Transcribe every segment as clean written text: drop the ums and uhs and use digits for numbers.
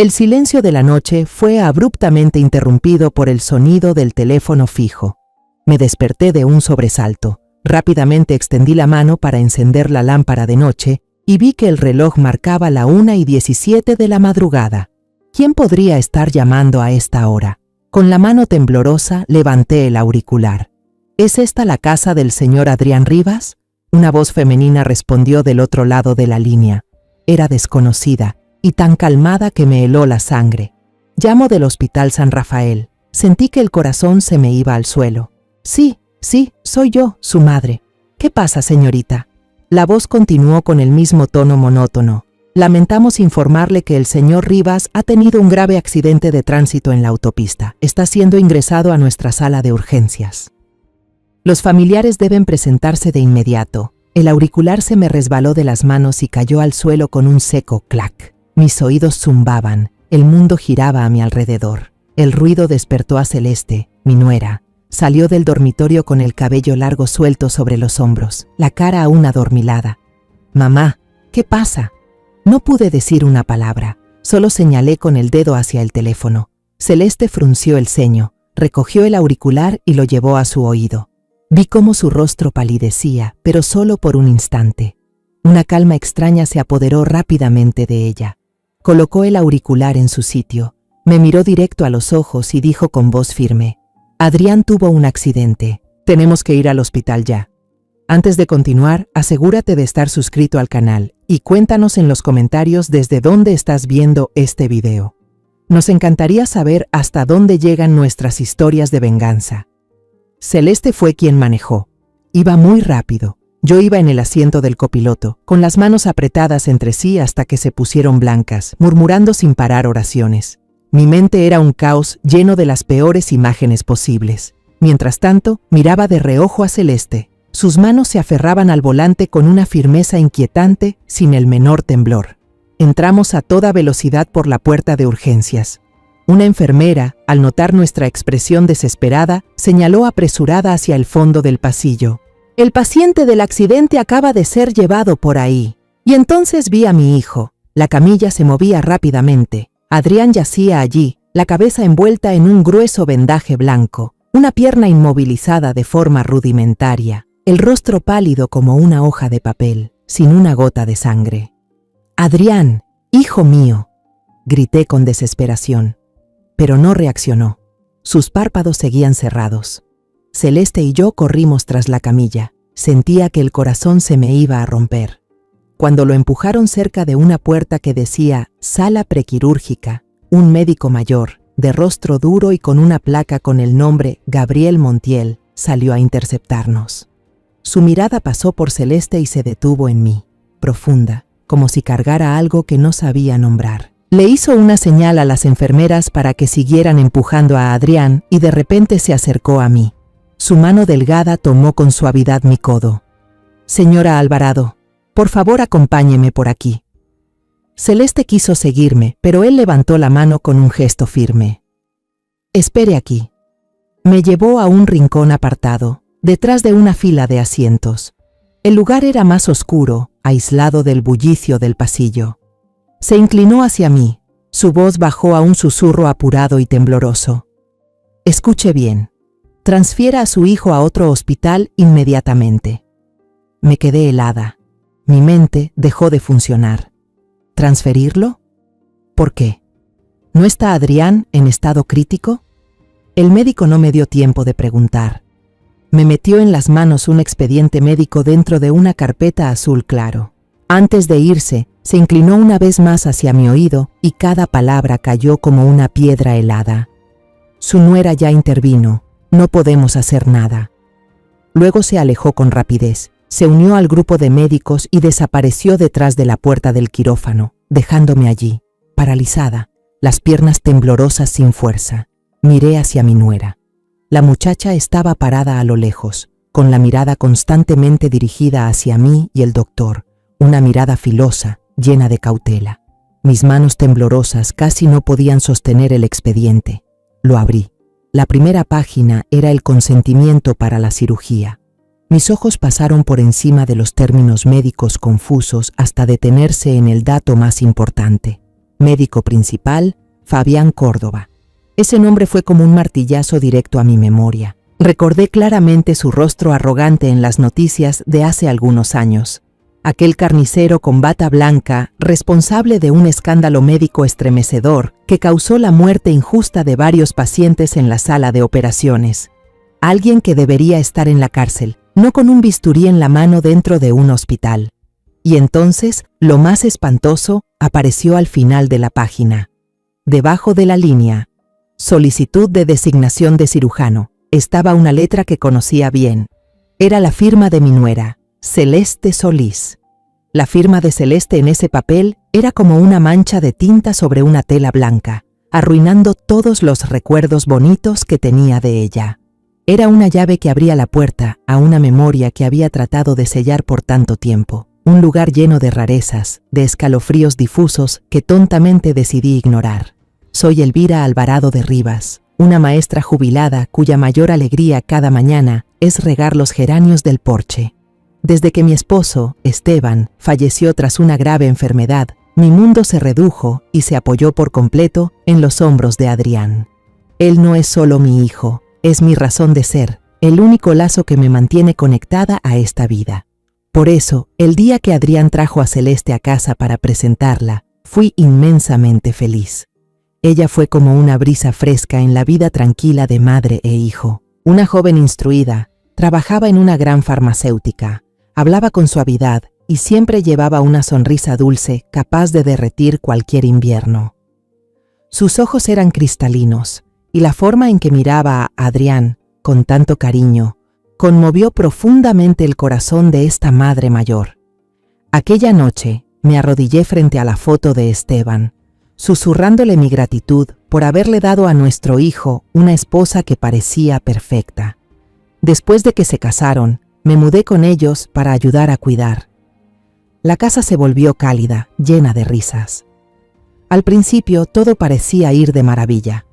El silencio de la noche fue abruptamente interrumpido por el sonido del teléfono fijo. Me desperté de un sobresalto. Rápidamente extendí la mano para encender la lámpara de noche y vi que el reloj marcaba la 1:17 de la madrugada. ¿Quién podría estar llamando a esta hora? Con la mano temblorosa levanté el auricular. ¿Es esta la casa del señor Adrián Rivas? Una voz femenina respondió del otro lado de la línea. Era desconocida y tan calmada que me heló la sangre. Llamo del Hospital San Rafael. Sentí que el corazón se me iba al suelo. Sí, soy yo, su madre. ¿Qué pasa, señorita? La voz continuó con el mismo tono monótono. Lamentamos informarle que el señor Rivas ha tenido un grave accidente de tránsito en la autopista. Está siendo ingresado a nuestra sala de urgencias. Los familiares deben presentarse de inmediato. El auricular se me resbaló de las manos y cayó al suelo con un seco clac. Mis oídos zumbaban, el mundo giraba a mi alrededor. El ruido despertó a Celeste, mi nuera. Salió del dormitorio con el cabello largo suelto sobre los hombros, la cara aún adormilada. «Mamá, ¿qué pasa?» No pude decir una palabra, solo señalé con el dedo hacia el teléfono. Celeste frunció el ceño, recogió el auricular y lo llevó a su oído. Vi cómo su rostro palidecía, pero solo por un instante. Una calma extraña se apoderó rápidamente de ella. Colocó el auricular en su sitio, me miró directo a los ojos y dijo con voz firme: «Adrián tuvo un accidente. Tenemos que ir al hospital ya. Antes de continuar, asegúrate de estar suscrito al canal y cuéntanos en los comentarios desde dónde estás viendo este video. Nos encantaría saber hasta dónde llegan nuestras historias de venganza». Celeste fue quien manejó. Iba muy rápido. Yo iba en el asiento del copiloto, con las manos apretadas entre sí hasta que se pusieron blancas, murmurando sin parar oraciones. Mi mente era un caos lleno de las peores imágenes posibles. Mientras tanto, miraba de reojo a Celeste. Sus manos se aferraban al volante con una firmeza inquietante, sin el menor temblor. Entramos a toda velocidad por la puerta de urgencias. Una enfermera, al notar nuestra expresión desesperada, señaló apresurada hacia el fondo del pasillo. «El paciente del accidente acaba de ser llevado por ahí». Y entonces vi a mi hijo. La camilla se movía rápidamente. Adrián yacía allí, la cabeza envuelta en un grueso vendaje blanco, una pierna inmovilizada de forma rudimentaria, el rostro pálido como una hoja de papel, sin una gota de sangre. «Adrián, hijo mío», grité con desesperación. Pero no reaccionó. Sus párpados seguían cerrados. Celeste y yo corrimos tras la camilla. Sentía que el corazón se me iba a romper. Cuando lo empujaron cerca de una puerta que decía «Sala prequirúrgica», un médico mayor, de rostro duro y con una placa con el nombre Gabriel Montiel, salió a interceptarnos. Su mirada pasó por Celeste y se detuvo en mí, profunda, como si cargara algo que no sabía nombrar. Le hizo una señal a las enfermeras para que siguieran empujando a Adrián y de repente se acercó a mí. Su mano delgada tomó con suavidad mi codo. «Señora Alvarado, por favor acompáñeme por aquí». Celeste quiso seguirme, pero él levantó la mano con un gesto firme. «Espere aquí». Me llevó a un rincón apartado, detrás de una fila de asientos. El lugar era más oscuro, aislado del bullicio del pasillo. Se inclinó hacia mí. Su voz bajó a un susurro apurado y tembloroso. «Escuche bien. Transfiera a su hijo a otro hospital inmediatamente». Me quedé helada. Mi mente dejó de funcionar. ¿Transferirlo? ¿Por qué? ¿No está Adrián en estado crítico? El médico no me dio tiempo de preguntar. Me metió en las manos un expediente médico dentro de una carpeta azul claro. Antes de irse, se inclinó una vez más hacia mi oído y cada palabra cayó como una piedra helada. «Su nuera ya intervino. No podemos hacer nada». Luego se alejó con rapidez, se unió al grupo de médicos y desapareció detrás de la puerta del quirófano, dejándome allí, paralizada, las piernas temblorosas sin fuerza. Miré hacia mi nuera. La muchacha estaba parada a lo lejos, con la mirada constantemente dirigida hacia mí y el doctor, una mirada filosa, llena de cautela. Mis manos temblorosas casi no podían sostener el expediente. Lo abrí. La primera página era el consentimiento para la cirugía. Mis ojos pasaron por encima de los términos médicos confusos hasta detenerse en el dato más importante. médico principal, Fabián Córdoba. Ese nombre fue como un martillazo directo a mi memoria. Recordé claramente su rostro arrogante en las noticias de hace algunos años. Aquel carnicero con bata blanca, responsable de un escándalo médico estremecedor que causó la muerte injusta de varios pacientes en la sala de operaciones. Alguien que debería estar en la cárcel, no con un bisturí en la mano dentro de un hospital. Y entonces, lo más espantoso, apareció al final de la página. Debajo de la línea, solicitud de designación de cirujano, estaba una letra que conocía bien. Era la firma de mi nuera, Celeste Solís. La firma de Celeste en ese papel era como una mancha de tinta sobre una tela blanca, arruinando todos los recuerdos bonitos que tenía de ella. Era una llave que abría la puerta a una memoria que había tratado de sellar por tanto tiempo. Un lugar lleno de rarezas, de escalofríos difusos que tontamente decidí ignorar. Soy Elvira Alvarado de Rivas, una maestra jubilada cuya mayor alegría cada mañana es regar los geranios del porche. Desde que mi esposo, Esteban, falleció tras una grave enfermedad, mi mundo se redujo y se apoyó por completo en los hombros de Adrián. Él no es solo mi hijo, es mi razón de ser, el único lazo que me mantiene conectada a esta vida. Por eso, el día que Adrián trajo a Celeste a casa para presentarla, fui inmensamente feliz. Ella fue como una brisa fresca en la vida tranquila de madre e hijo. Una joven instruida, trabajaba en una gran farmacéutica, hablaba con suavidad y siempre llevaba una sonrisa dulce capaz de derretir cualquier invierno. Sus ojos eran cristalinos y la forma en que miraba a Adrián, con tanto cariño, conmovió profundamente el corazón de esta madre mayor. Aquella noche me arrodillé frente a la foto de Esteban, susurrándole mi gratitud por haberle dado a nuestro hijo una esposa que parecía perfecta. Después de que se casaron, me mudé con ellos para ayudar a cuidar. La casa se volvió cálida, llena de risas. Al principio todo parecía ir de maravilla.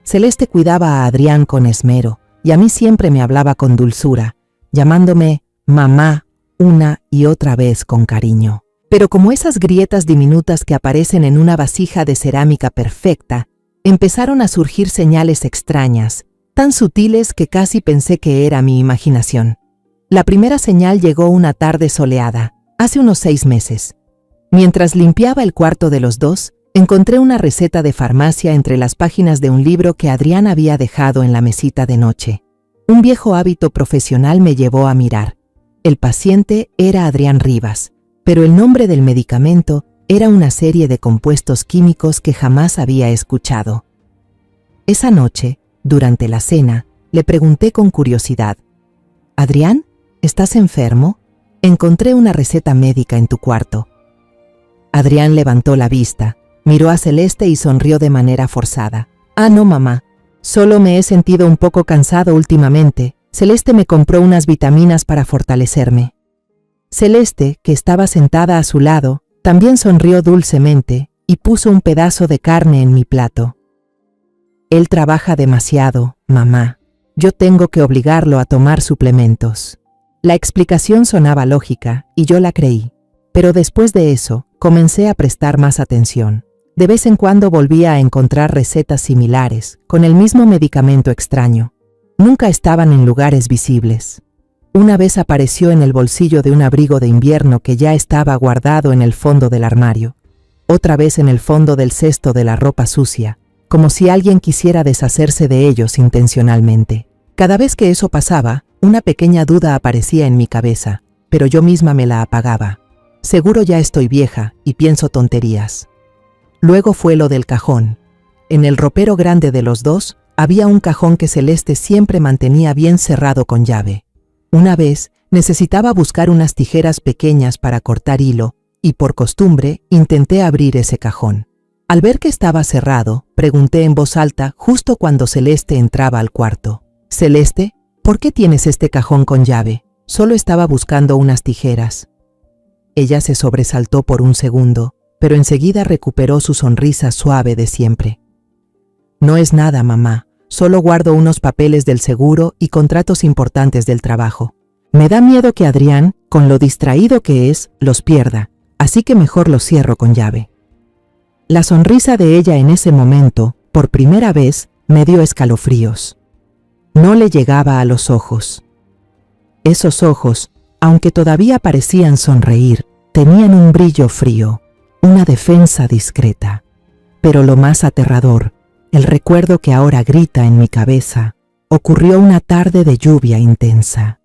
Celeste cuidaba a Adrián con esmero y a mí siempre me hablaba con dulzura, llamándome mamá una y otra vez con cariño. Pero como esas grietas diminutas que aparecen en una vasija de cerámica perfecta, empezaron a surgir señales extrañas, tan sutiles que casi pensé que era mi imaginación. La primera señal llegó una tarde soleada, hace unos 6 meses. Mientras limpiaba el cuarto de los dos, encontré una receta de farmacia entre las páginas de un libro que Adrián había dejado en la mesita de noche. Un viejo hábito profesional me llevó a mirar. El paciente era Adrián Rivas, pero el nombre del medicamento era una serie de compuestos químicos que jamás había escuchado. Esa noche, durante la cena, le pregunté con curiosidad: «Adrián, ¿estás enfermo? Encontré una receta médica en tu cuarto». Adrián levantó la vista, miró a Celeste y sonrió de manera forzada. «Ah, no, mamá. Solo me he sentido un poco cansado últimamente. Celeste me compró unas vitaminas para fortalecerme». Celeste, que estaba sentada a su lado, también sonrió dulcemente y puso un pedazo de carne en mi plato. «Él trabaja demasiado, mamá. Yo tengo que obligarlo a tomar suplementos». La explicación sonaba lógica y yo la creí, pero después de eso comencé a prestar más atención. De vez en cuando volvía a encontrar recetas similares, con el mismo medicamento extraño. Nunca estaban en lugares visibles. Una vez apareció en el bolsillo de un abrigo de invierno que ya estaba guardado en el fondo del armario. Otra vez en el fondo del cesto de la ropa sucia, como si alguien quisiera deshacerse de ellos intencionalmente. Cada vez que eso pasaba, una pequeña duda aparecía en mi cabeza, pero yo misma me la apagaba. Seguro ya estoy vieja y pienso tonterías. Luego fue lo del cajón. En el ropero grande de los dos, había un cajón que Celeste siempre mantenía bien cerrado con llave. Una vez, necesitaba buscar unas tijeras pequeñas para cortar hilo, y por costumbre, intenté abrir ese cajón. Al ver que estaba cerrado, pregunté en voz alta justo cuando Celeste entraba al cuarto: «Celeste, ¿por qué tienes este cajón con llave? Solo estaba buscando unas tijeras». Ella se sobresaltó por un segundo, pero enseguida recuperó su sonrisa suave de siempre. «No es nada, mamá. Solo guardo unos papeles del seguro y contratos importantes del trabajo. Me da miedo que Adrián, con lo distraído que es, los pierda, así que mejor los cierro con llave». La sonrisa de ella en ese momento, por primera vez, me dio escalofríos. No le llegaba a los ojos. Esos ojos, aunque todavía parecían sonreír, tenían un brillo frío, una defensa discreta. Pero lo más aterrador, el recuerdo que ahora grita en mi cabeza, ocurrió una tarde de lluvia intensa.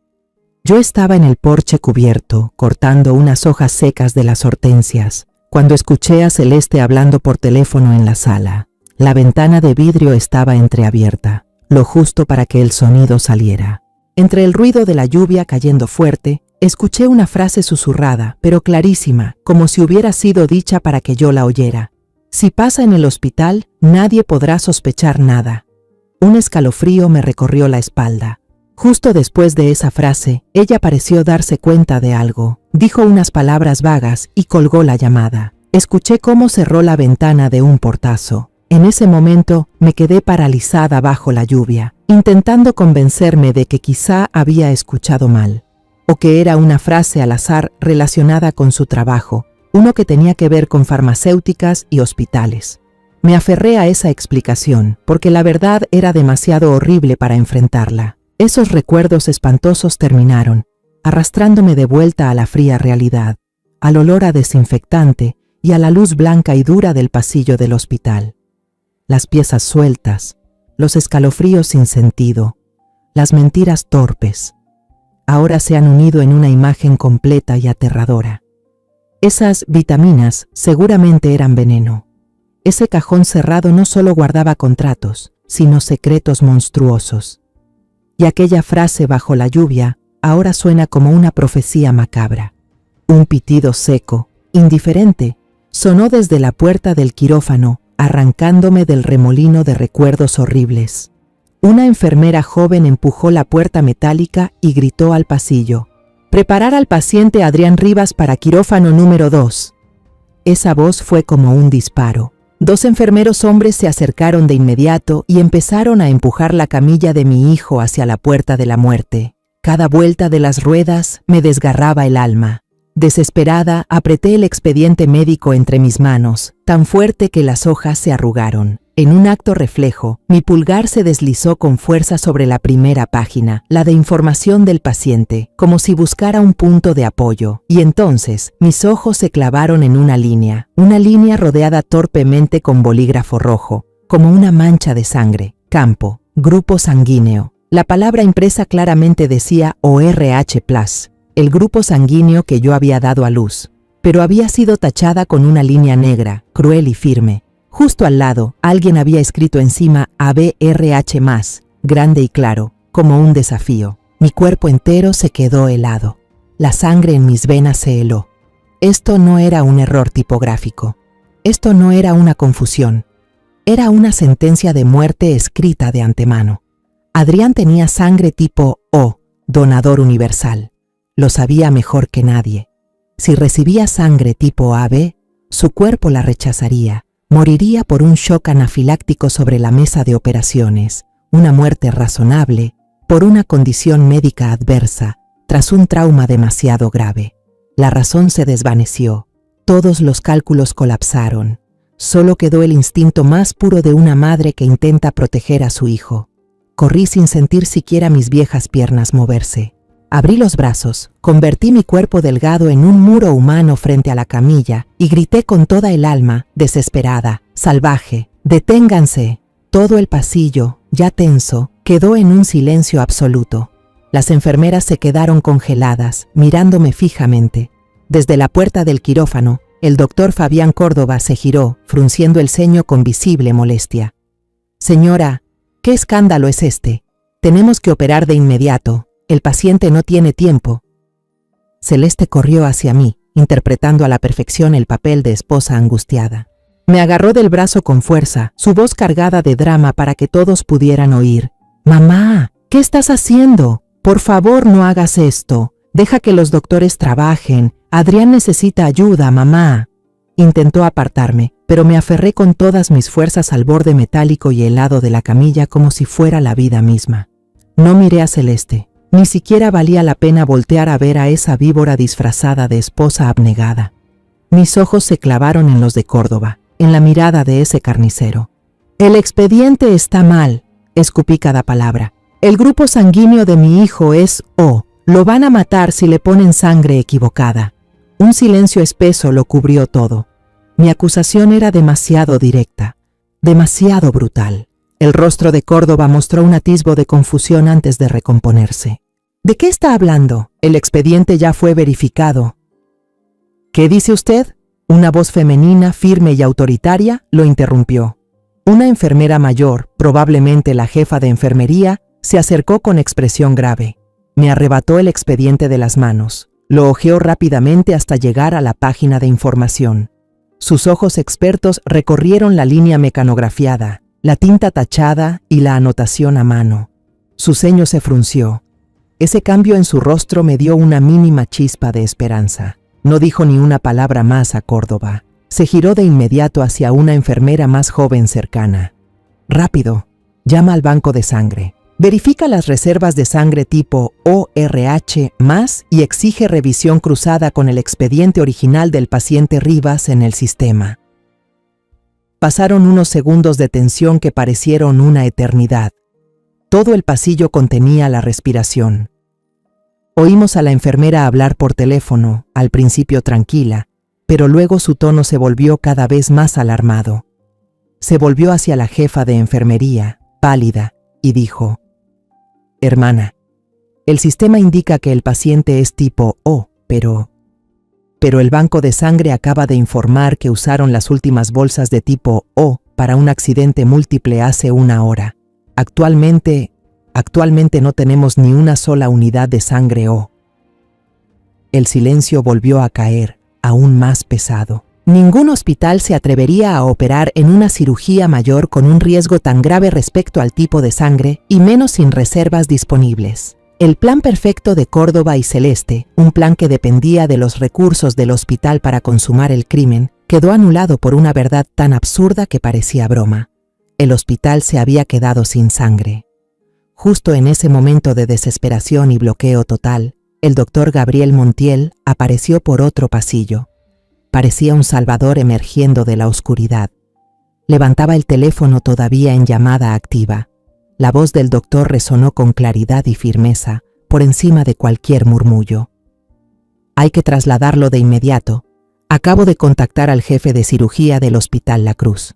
Yo estaba en el porche cubierto, cortando unas hojas secas de las hortensias, cuando escuché a Celeste hablando por teléfono en la sala. La ventana de vidrio estaba entreabierta, lo justo para que el sonido saliera. Entre el ruido de la lluvia cayendo fuerte, escuché una frase susurrada, pero clarísima, como si hubiera sido dicha para que yo la oyera. Si pasa en el hospital, nadie podrá sospechar nada. Un escalofrío me recorrió la espalda. Justo después de esa frase, ella pareció darse cuenta de algo. Dijo unas palabras vagas y colgó la llamada. Escuché cómo cerró la ventana de un portazo. En ese momento me quedé paralizada bajo la lluvia, intentando convencerme de que quizá había escuchado mal, o que era una frase al azar relacionada con su trabajo, uno que tenía que ver con farmacéuticas y hospitales. Me aferré a esa explicación, porque la verdad era demasiado horrible para enfrentarla. Esos recuerdos espantosos terminaron, arrastrándome de vuelta a la fría realidad, al olor a desinfectante y a la luz blanca y dura del pasillo del hospital. Las piezas sueltas, los escalofríos sin sentido, las mentiras torpes, ahora se han unido en una imagen completa y aterradora. Esas vitaminas seguramente eran veneno. Ese cajón cerrado no solo guardaba contratos, sino secretos monstruosos. Y aquella frase bajo la lluvia ahora suena como una profecía macabra. Un pitido seco, indiferente, sonó desde la puerta del quirófano, arrancándome del remolino de recuerdos horribles. Una enfermera joven empujó la puerta metálica y gritó al pasillo: «Preparar al paciente Adrián Rivas para quirófano número 2». Esa voz fue como un disparo. 2 enfermeros hombres se acercaron de inmediato y empezaron a empujar la camilla de mi hijo hacia la puerta de la muerte. Cada vuelta de las ruedas me desgarraba el alma. Desesperada, apreté el expediente médico entre mis manos, tan fuerte que las hojas se arrugaron. En un acto reflejo, mi pulgar se deslizó con fuerza sobre la primera página, la de información del paciente, como si buscara un punto de apoyo. Y entonces, mis ojos se clavaron en una línea rodeada torpemente con bolígrafo rojo, como una mancha de sangre. Campo, grupo sanguíneo. La palabra impresa claramente decía ORH+, el grupo sanguíneo que yo había dado a luz, pero había sido tachada con una línea negra, cruel y firme. Justo al lado, alguien había escrito encima ABRH+, grande y claro, como un desafío. Mi cuerpo entero se quedó helado. La sangre en mis venas se heló. Esto no era un error tipográfico. Esto no era una confusión. Era una sentencia de muerte escrita de antemano. Adrián tenía sangre tipo O, donador universal. Lo sabía mejor que nadie. Si recibía sangre tipo AB, su cuerpo la rechazaría. Moriría por un shock anafiláctico sobre la mesa de operaciones, una muerte razonable, por una condición médica adversa, tras un trauma demasiado grave. La razón se desvaneció, todos los cálculos colapsaron, solo quedó el instinto más puro de una madre que intenta proteger a su hijo. Corrí sin sentir siquiera mis viejas piernas moverse. Abrí los brazos, convertí mi cuerpo delgado en un muro humano frente a la camilla y grité con toda el alma, desesperada, salvaje: «¡Deténganse!». Todo el pasillo, ya tenso, quedó en un silencio absoluto. Las enfermeras se quedaron congeladas, mirándome fijamente. Desde la puerta del quirófano, el doctor Fabián Córdoba se giró, frunciendo el ceño con visible molestia. «Señora, ¿qué escándalo es este? Tenemos que operar de inmediato. El paciente no tiene tiempo». Celeste corrió hacia mí, interpretando a la perfección el papel de esposa angustiada. Me agarró del brazo con fuerza, su voz cargada de drama para que todos pudieran oír. «Mamá, ¿qué estás haciendo? Por favor, no hagas esto. Deja que los doctores trabajen. Adrián necesita ayuda, mamá». Intentó apartarme, pero me aferré con todas mis fuerzas al borde metálico y helado de la camilla como si fuera la vida misma. No miré a Celeste. Ni siquiera valía la pena voltear a ver a esa víbora disfrazada de esposa abnegada. Mis ojos se clavaron en los de Córdoba. en la mirada de ese carnicero. El expediente está mal, escupí cada palabra. El grupo sanguíneo de mi hijo es O. Lo van a matar si le ponen sangre equivocada. Un silencio espeso lo cubrió todo. Mi acusación era demasiado directa, demasiado brutal. El rostro de Córdoba mostró un atisbo de confusión antes de recomponerse. ¿De qué está hablando? El expediente ya fue verificado. ¿Qué dice usted? Una voz femenina, firme y autoritaria, lo interrumpió. Una enfermera mayor, probablemente la jefa de enfermería, se acercó con expresión grave. Me arrebató el expediente de las manos. Lo hojeó rápidamente hasta llegar a la página de información. Sus ojos expertos recorrieron la línea mecanografiada, la tinta tachada y la anotación a mano. Su ceño se frunció. Ese cambio en su rostro me dio una mínima chispa de esperanza. No dijo ni una palabra más a Córdoba. Se giró de inmediato hacia una enfermera más joven cercana. Rápido, llama al banco de sangre. Verifica las reservas de sangre tipo ORH+ y exige revisión cruzada con el expediente original del paciente Rivas en el sistema. Pasaron unos segundos de tensión que parecieron una eternidad. Todo el pasillo contenía la respiración. Oímos a la enfermera hablar por teléfono, al principio tranquila, pero luego su tono se volvió cada vez más alarmado. Se volvió hacia la jefa de enfermería, pálida, y dijo: «Hermana, el sistema indica que el paciente es tipo O, pero el banco de sangre acaba de informar que usaron las últimas bolsas de tipo O para un accidente múltiple hace una hora. Actualmente no tenemos ni una sola unidad de sangre O». El silencio volvió a caer, aún más pesado. Ningún hospital se atrevería a operar en una cirugía mayor con un riesgo tan grave respecto al tipo de sangre, y menos sin reservas disponibles. El plan perfecto de Córdoba y Celeste, un plan que dependía de los recursos del hospital para consumar el crimen, quedó anulado por una verdad tan absurda que parecía broma. El hospital se había quedado sin sangre. Justo en ese momento de desesperación y bloqueo total, el doctor Gabriel Montiel apareció por otro pasillo. Parecía un salvador emergiendo de la oscuridad. Levantaba el teléfono todavía en llamada activa. La voz del doctor resonó con claridad y firmeza, por encima de cualquier murmullo. «Hay que trasladarlo de inmediato. Acabo de contactar al jefe de cirugía del Hospital La Cruz.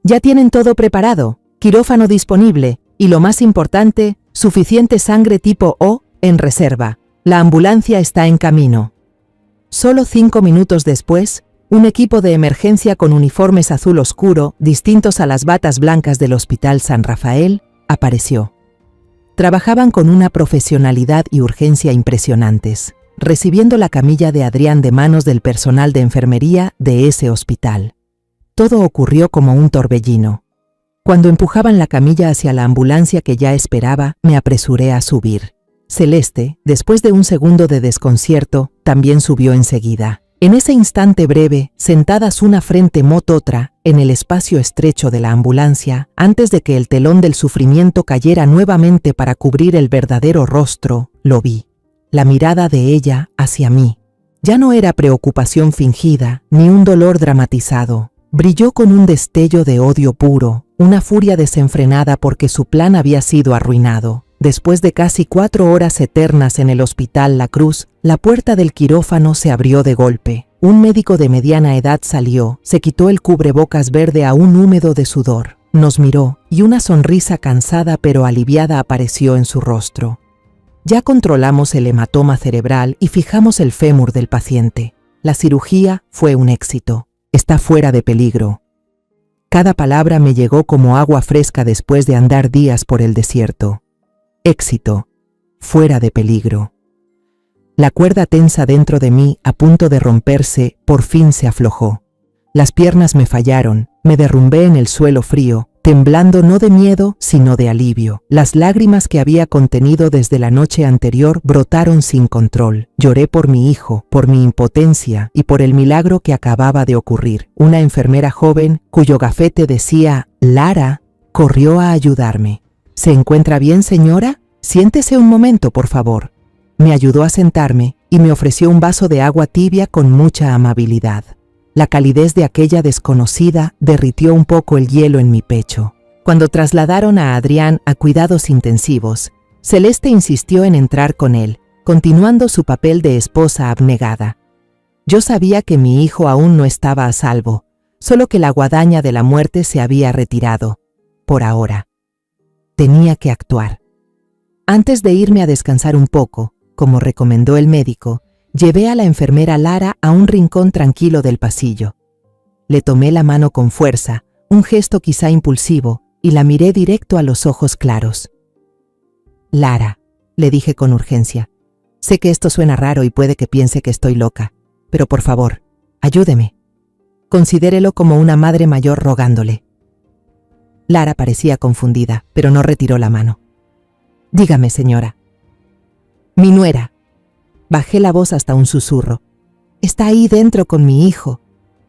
Ya tienen todo preparado, quirófano disponible y, lo más importante, suficiente sangre tipo O en reserva. La ambulancia está en camino». Solo 5 minutos después, un equipo de emergencia con uniformes azul oscuro, distintos a las batas blancas del Hospital San Rafael, apareció. Trabajaban con una profesionalidad y urgencia impresionantes, recibiendo la camilla de Adrián de manos del personal de enfermería de ese hospital. Todo ocurrió como un torbellino. Cuando empujaban la camilla hacia la ambulancia que ya esperaba, me apresuré a subir. Celeste, después de un segundo de desconcierto, también subió enseguida. En ese instante breve, sentadas una frente mot otra, en el espacio estrecho de la ambulancia, antes de que el telón del sufrimiento cayera nuevamente para cubrir el verdadero rostro, lo vi. La mirada de ella hacia mí. Ya no era preocupación fingida, ni un dolor dramatizado. Brilló con un destello de odio puro, una furia desenfrenada porque su plan había sido arruinado. Después de casi 4 horas eternas en el Hospital La Cruz, la puerta del quirófano se abrió de golpe. Un médico de mediana edad salió, se quitó el cubrebocas verde aún húmedo de sudor, nos miró y una sonrisa cansada pero aliviada apareció en su rostro. Ya controlamos el hematoma cerebral y fijamos el fémur del paciente. La cirugía fue un éxito. Está fuera de peligro. Cada palabra me llegó como agua fresca después de andar días por el desierto. Éxito, fuera de peligro. La cuerda tensa dentro de mí, a punto de romperse, por fin se aflojó. Las piernas me fallaron, me derrumbé en el suelo frío, temblando no de miedo, sino de alivio. Las lágrimas que había contenido desde la noche anterior brotaron sin control. Lloré por mi hijo, por mi impotencia y por el milagro que acababa de ocurrir. Una enfermera joven, cuyo gafete decía «Lara», corrió a ayudarme. «¿Se encuentra bien, señora? Siéntese un momento, por favor». Me ayudó a sentarme y me ofreció un vaso de agua tibia con mucha amabilidad. La calidez de aquella desconocida derritió un poco el hielo en mi pecho. Cuando trasladaron a Adrián a cuidados intensivos, Celeste insistió en entrar con él, continuando su papel de esposa abnegada. Yo sabía que mi hijo aún no estaba a salvo, solo que la guadaña de la muerte se había retirado, por ahora. Tenía que actuar. Antes de irme a descansar un poco, como recomendó el médico, llevé a la enfermera Lara a un rincón tranquilo del pasillo. Le tomé la mano con fuerza, un gesto quizá impulsivo, y la miré directo a los ojos claros. «Lara», le dije con urgencia, «sé que esto suena raro y puede que piense que estoy loca, pero por favor, ayúdeme. Considérelo como una madre mayor rogándole». Lara parecía confundida, pero no retiró la mano. «Dígame, señora». «Mi nuera». Bajé la voz hasta un susurro. «Está ahí dentro con mi hijo.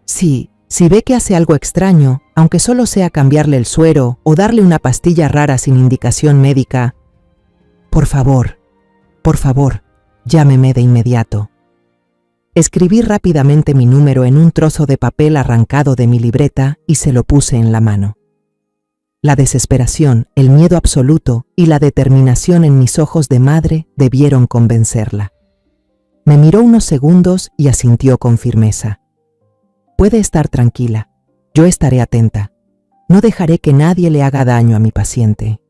Si ve que hace algo extraño, aunque solo sea cambiarle el suero o darle una pastilla rara sin indicación médica, por favor, llámeme de inmediato». Escribí rápidamente mi número en un trozo de papel arrancado de mi libreta y se lo puse en la mano. La desesperación, el miedo absoluto y la determinación en mis ojos de madre debieron convencerla. Me miró unos segundos y asintió con firmeza. «Puede estar tranquila, yo estaré atenta. No dejaré que nadie le haga daño a mi paciente».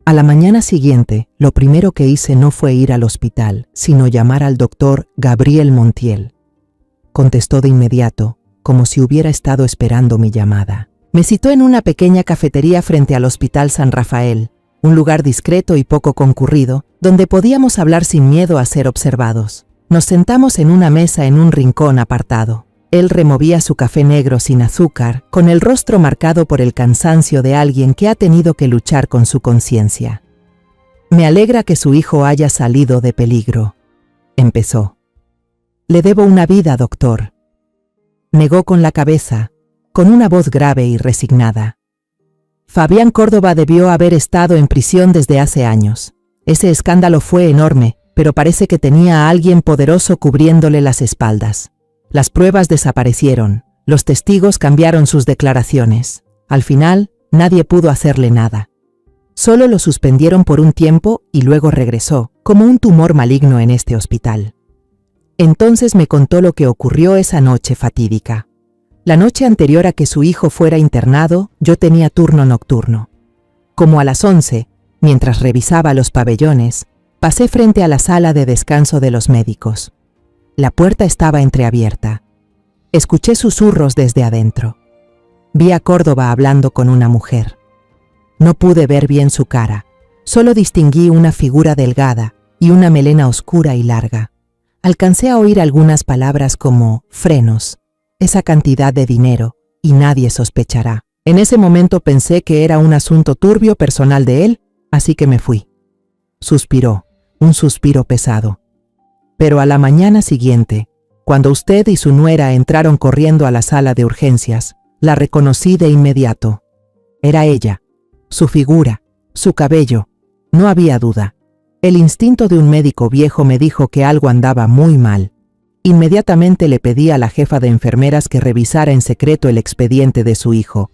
A la mañana siguiente, lo primero que hice no fue ir al hospital, sino llamar al doctor Gabriel Montiel. Contestó de inmediato, como si hubiera estado esperando mi llamada. Me citó en una pequeña cafetería frente al Hospital San Rafael, un lugar discreto y poco concurrido, donde podíamos hablar sin miedo a ser observados. Nos sentamos en una mesa en un rincón apartado. Él removía su café negro sin azúcar, con el rostro marcado por el cansancio de alguien que ha tenido que luchar con su conciencia. «Me alegra que su hijo haya salido de peligro», empezó. «Le debo una vida, doctor». Negó con la cabeza, con una voz grave y resignada. «Fabián Córdoba debió haber estado en prisión desde hace años. Ese escándalo fue enorme, pero parece que tenía a alguien poderoso cubriéndole las espaldas. Las pruebas desaparecieron, los testigos cambiaron sus declaraciones. Al final, nadie pudo hacerle nada. Solo lo suspendieron por un tiempo y luego regresó, como un tumor maligno en este hospital». Entonces me contó lo que ocurrió esa noche fatídica. La noche anterior a que su hijo fuera internado, yo tenía turno nocturno. Como a las 11, mientras revisaba los pabellones, pasé frente a la sala de descanso de los médicos. La puerta estaba entreabierta. Escuché susurros desde adentro. Vi a Córdoba hablando con una mujer. No pude ver bien su cara, solo distinguí una figura delgada y una melena oscura y larga. Alcancé a oír algunas palabras como frenos, esa cantidad de dinero, y nadie sospechará. En ese momento pensé que era un asunto turbio personal de él, así que me fui. Suspiró, un suspiro pesado. Pero a la mañana siguiente, cuando usted y su nuera entraron corriendo a la sala de urgencias, la reconocí de inmediato. Era ella, su figura, su cabello, no había duda. El instinto de un médico viejo me dijo que algo andaba muy mal. Inmediatamente le pedí a la jefa de enfermeras que revisara en secreto el expediente de su hijo.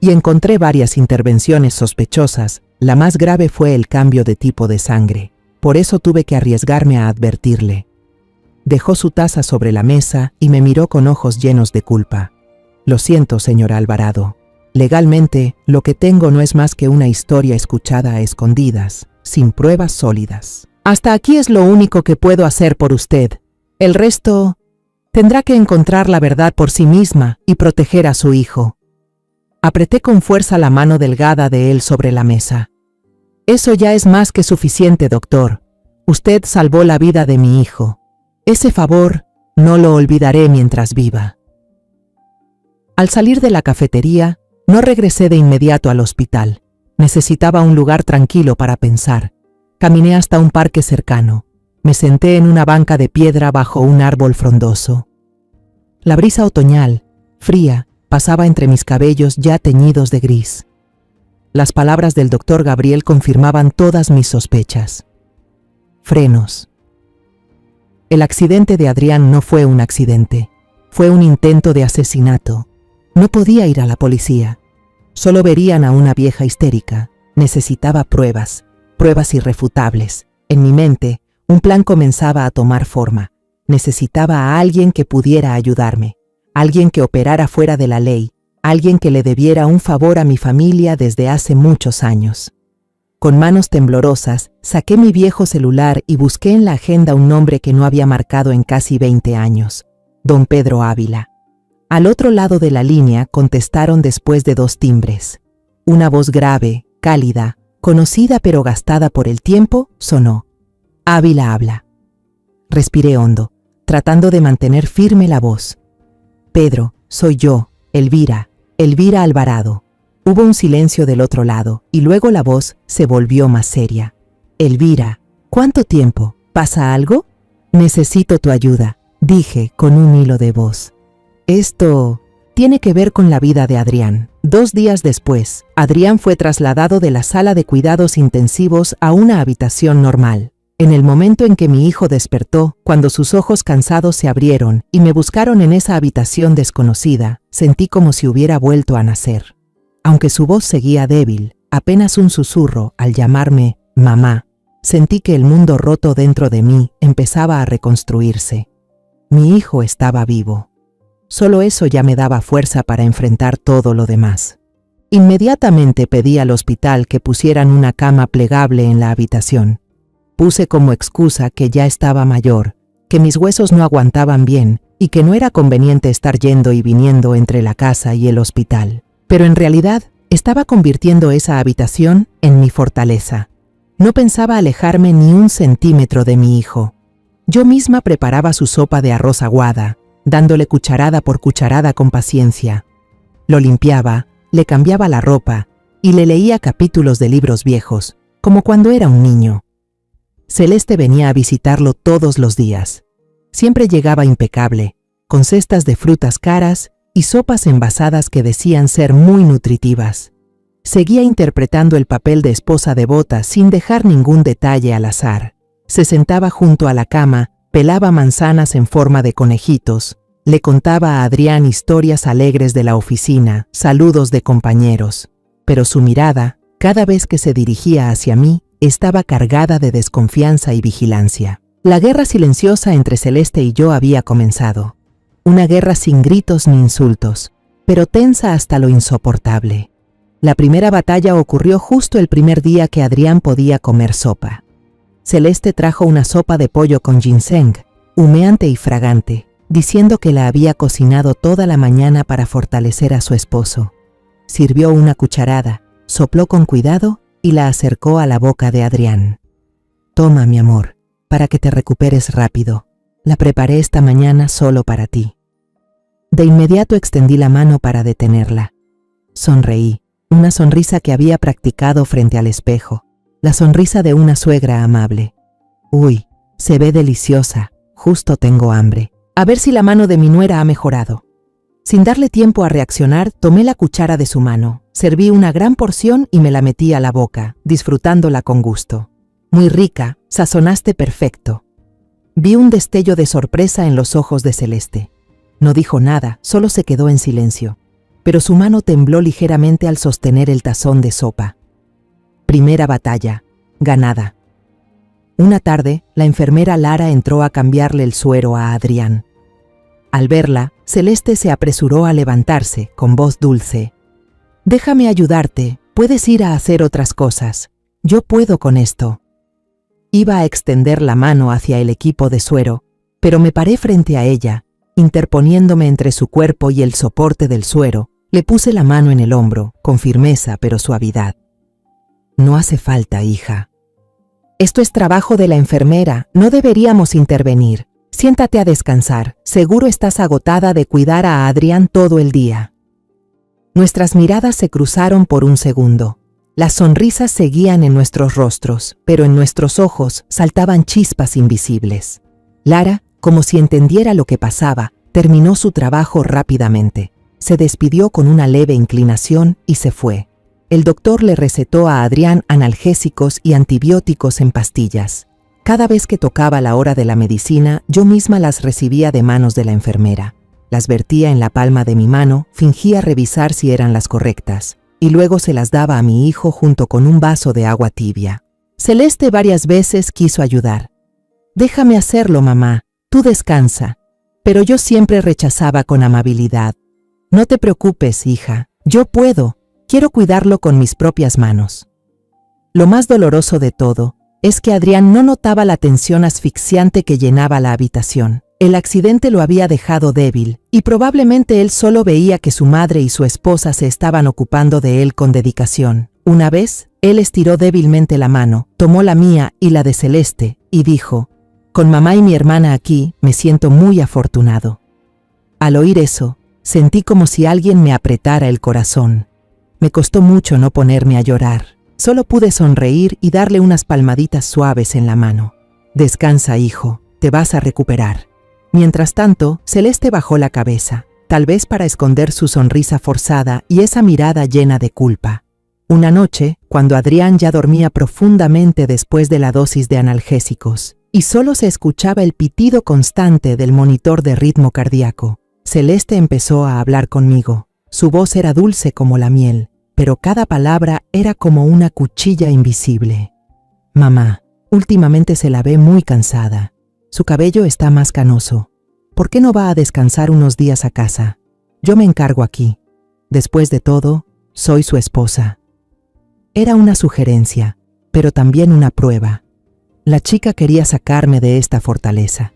Y encontré varias intervenciones sospechosas. La más grave fue el cambio de tipo de sangre. Por eso tuve que arriesgarme a advertirle. Dejó su taza sobre la mesa y me miró con ojos llenos de culpa. «Lo siento, señora Alvarado. Legalmente, lo que tengo no es más que una historia escuchada a escondidas, sin pruebas sólidas. Hasta aquí es lo único que puedo hacer por usted. El resto, tendrá que encontrar la verdad por sí misma y proteger a su hijo». Apreté con fuerza la mano delgada de él sobre la mesa. «Eso ya es más que suficiente, doctor. Usted salvó la vida de mi hijo. Ese favor no lo olvidaré mientras viva». Al salir de la cafetería, no regresé de inmediato al hospital. Necesitaba un lugar tranquilo para pensar. Caminé hasta un parque cercano. Me senté en una banca de piedra bajo un árbol frondoso. La brisa otoñal, fría, pasaba entre mis cabellos ya teñidos de gris. Las palabras del doctor Gabriel confirmaban todas mis sospechas. Frenos. El accidente de Adrián no fue un accidente. Fue un intento de asesinato. No podía ir a la policía. Solo verían a una vieja histérica. Necesitaba pruebas, pruebas irrefutables. En mi mente, un plan comenzaba a tomar forma. Necesitaba a alguien que pudiera ayudarme, alguien que operara fuera de la ley, alguien que le debiera un favor a mi familia desde hace muchos años. Con manos temblorosas, saqué mi viejo celular y busqué en la agenda un nombre que no había marcado en casi 20 años, don Pedro Ávila. Al otro lado de la línea contestaron después de 2 timbres. Una voz grave, cálida, conocida pero gastada por el tiempo, sonó. Ávila habla. Respiré hondo, tratando de mantener firme la voz. Pedro, soy yo, Elvira Alvarado. Hubo un silencio del otro lado, y luego la voz se volvió más seria. Elvira, ¿cuánto tiempo? ¿Pasa algo? Necesito tu ayuda, dije con un hilo de voz. Esto tiene que ver con la vida de Adrián. 2 días después, Adrián fue trasladado de la sala de cuidados intensivos a una habitación normal. En el momento en que mi hijo despertó, cuando sus ojos cansados se abrieron y me buscaron en esa habitación desconocida, sentí como si hubiera vuelto a nacer. Aunque su voz seguía débil, apenas un susurro al llamarme mamá, sentí que el mundo roto dentro de mí empezaba a reconstruirse. Mi hijo estaba vivo. Solo eso ya me daba fuerza para enfrentar todo lo demás. Inmediatamente pedí al hospital que pusieran una cama plegable en la habitación. Puse como excusa que ya estaba mayor, que mis huesos no aguantaban bien y que no era conveniente estar yendo y viniendo entre la casa y el hospital. Pero en realidad estaba convirtiendo esa habitación en mi fortaleza. No pensaba alejarme ni 1 centímetro de mi hijo. Yo misma preparaba su sopa de arroz aguada, dándole cucharada por cucharada con paciencia. Lo limpiaba, le cambiaba la ropa y le leía capítulos de libros viejos, como cuando era un niño. Celeste venía a visitarlo todos los días. Siempre llegaba impecable, con cestas de frutas caras y sopas envasadas que decían ser muy nutritivas. Seguía interpretando el papel de esposa devota sin dejar ningún detalle al azar. Se sentaba junto a la cama, pelaba manzanas en forma de conejitos, le contaba a Adrián historias alegres de la oficina, saludos de compañeros. Pero su mirada, cada vez que se dirigía hacia mí, estaba cargada de desconfianza y vigilancia. La guerra silenciosa entre Celeste y yo había comenzado. Una guerra sin gritos ni insultos, pero tensa hasta lo insoportable. La primera batalla ocurrió justo el primer día que Adrián podía comer sopa. Celeste trajo una sopa de pollo con ginseng, humeante y fragante, diciendo que la había cocinado toda la mañana para fortalecer a su esposo. Sirvió una cucharada, sopló con cuidado y la acercó a la boca de Adrián. Toma, mi amor, para que te recuperes rápido. La preparé esta mañana solo para ti. De inmediato extendí la mano para detenerla. Sonreí, una sonrisa que había practicado frente al espejo, la sonrisa de una suegra amable. Uy, se ve deliciosa, justo tengo hambre. A ver si la mano de mi nuera ha mejorado. Sin darle tiempo a reaccionar, tomé la cuchara de su mano, serví una gran porción y me la metí a la boca, disfrutándola con gusto. Muy rica, sazonaste perfecto. Vi un destello de sorpresa en los ojos de Celeste. No dijo nada, solo se quedó en silencio, pero su mano tembló ligeramente al sostener el tazón de sopa. Primera batalla, ganada. Una tarde, la enfermera Lara entró a cambiarle el suero a Adrián. Al verla, Celeste se apresuró a levantarse, con voz dulce. «Déjame ayudarte, puedes ir a hacer otras cosas. Yo puedo con esto». Iba a extender la mano hacia el equipo de suero, pero me paré frente a ella, interponiéndome entre su cuerpo y el soporte del suero. Le puse la mano en el hombro, con firmeza pero suavidad. «No hace falta, hija. Esto es trabajo de la enfermera, no deberíamos intervenir. Siéntate a descansar, seguro estás agotada de cuidar a Adrián todo el día». Nuestras miradas se cruzaron por un segundo. Las sonrisas seguían en nuestros rostros, pero en nuestros ojos saltaban chispas invisibles. Lara, como si entendiera lo que pasaba, terminó su trabajo rápidamente. Se despidió con una leve inclinación y se fue. El doctor le recetó a Adrián analgésicos y antibióticos en pastillas. Cada vez que tocaba la hora de la medicina, yo misma las recibía de manos de la enfermera. Las vertía en la palma de mi mano, fingía revisar si eran las correctas, y luego se las daba a mi hijo junto con un vaso de agua tibia. Celeste varias veces quiso ayudar. «Déjame hacerlo, mamá, tú descansa». Pero yo siempre rechazaba con amabilidad. «No te preocupes, hija, yo puedo, quiero cuidarlo con mis propias manos». Lo más doloroso de todo es que Adrián no notaba la tensión asfixiante que llenaba la habitación. El accidente lo había dejado débil, y probablemente él solo veía que su madre y su esposa se estaban ocupando de él con dedicación. Una vez, él estiró débilmente la mano, tomó la mía y la de Celeste, y dijo: «Con mamá y mi hermana aquí, me siento muy afortunado». Al oír eso, sentí como si alguien me apretara el corazón. Me costó mucho no ponerme a llorar. Solo pude sonreír y darle unas palmaditas suaves en la mano. «Descansa, hijo, te vas a recuperar». Mientras tanto, Celeste bajó la cabeza, tal vez para esconder su sonrisa forzada y esa mirada llena de culpa. Una noche, cuando Adrián ya dormía profundamente después de la dosis de analgésicos, y solo se escuchaba el pitido constante del monitor de ritmo cardíaco, Celeste empezó a hablar conmigo. Su voz era dulce como la miel, pero cada palabra era como una cuchilla invisible. «Mamá, últimamente se la ve muy cansada. Su cabello está más canoso. ¿Por qué no va a descansar unos días a casa? Yo me encargo aquí. Después de todo, soy su esposa». Era una sugerencia, pero también una prueba. La chica quería sacarme de esta fortaleza.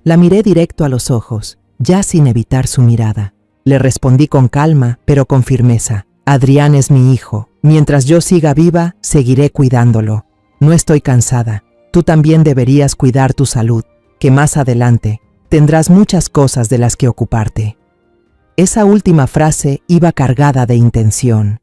La miré directo a los ojos, ya sin evitar su mirada. Le respondí con calma, pero con firmeza: «Adrián es mi hijo. Mientras yo siga viva, seguiré cuidándolo. No estoy cansada. Tú también deberías cuidar tu salud, que más adelante tendrás muchas cosas de las que ocuparte». Esa última frase iba cargada de intención.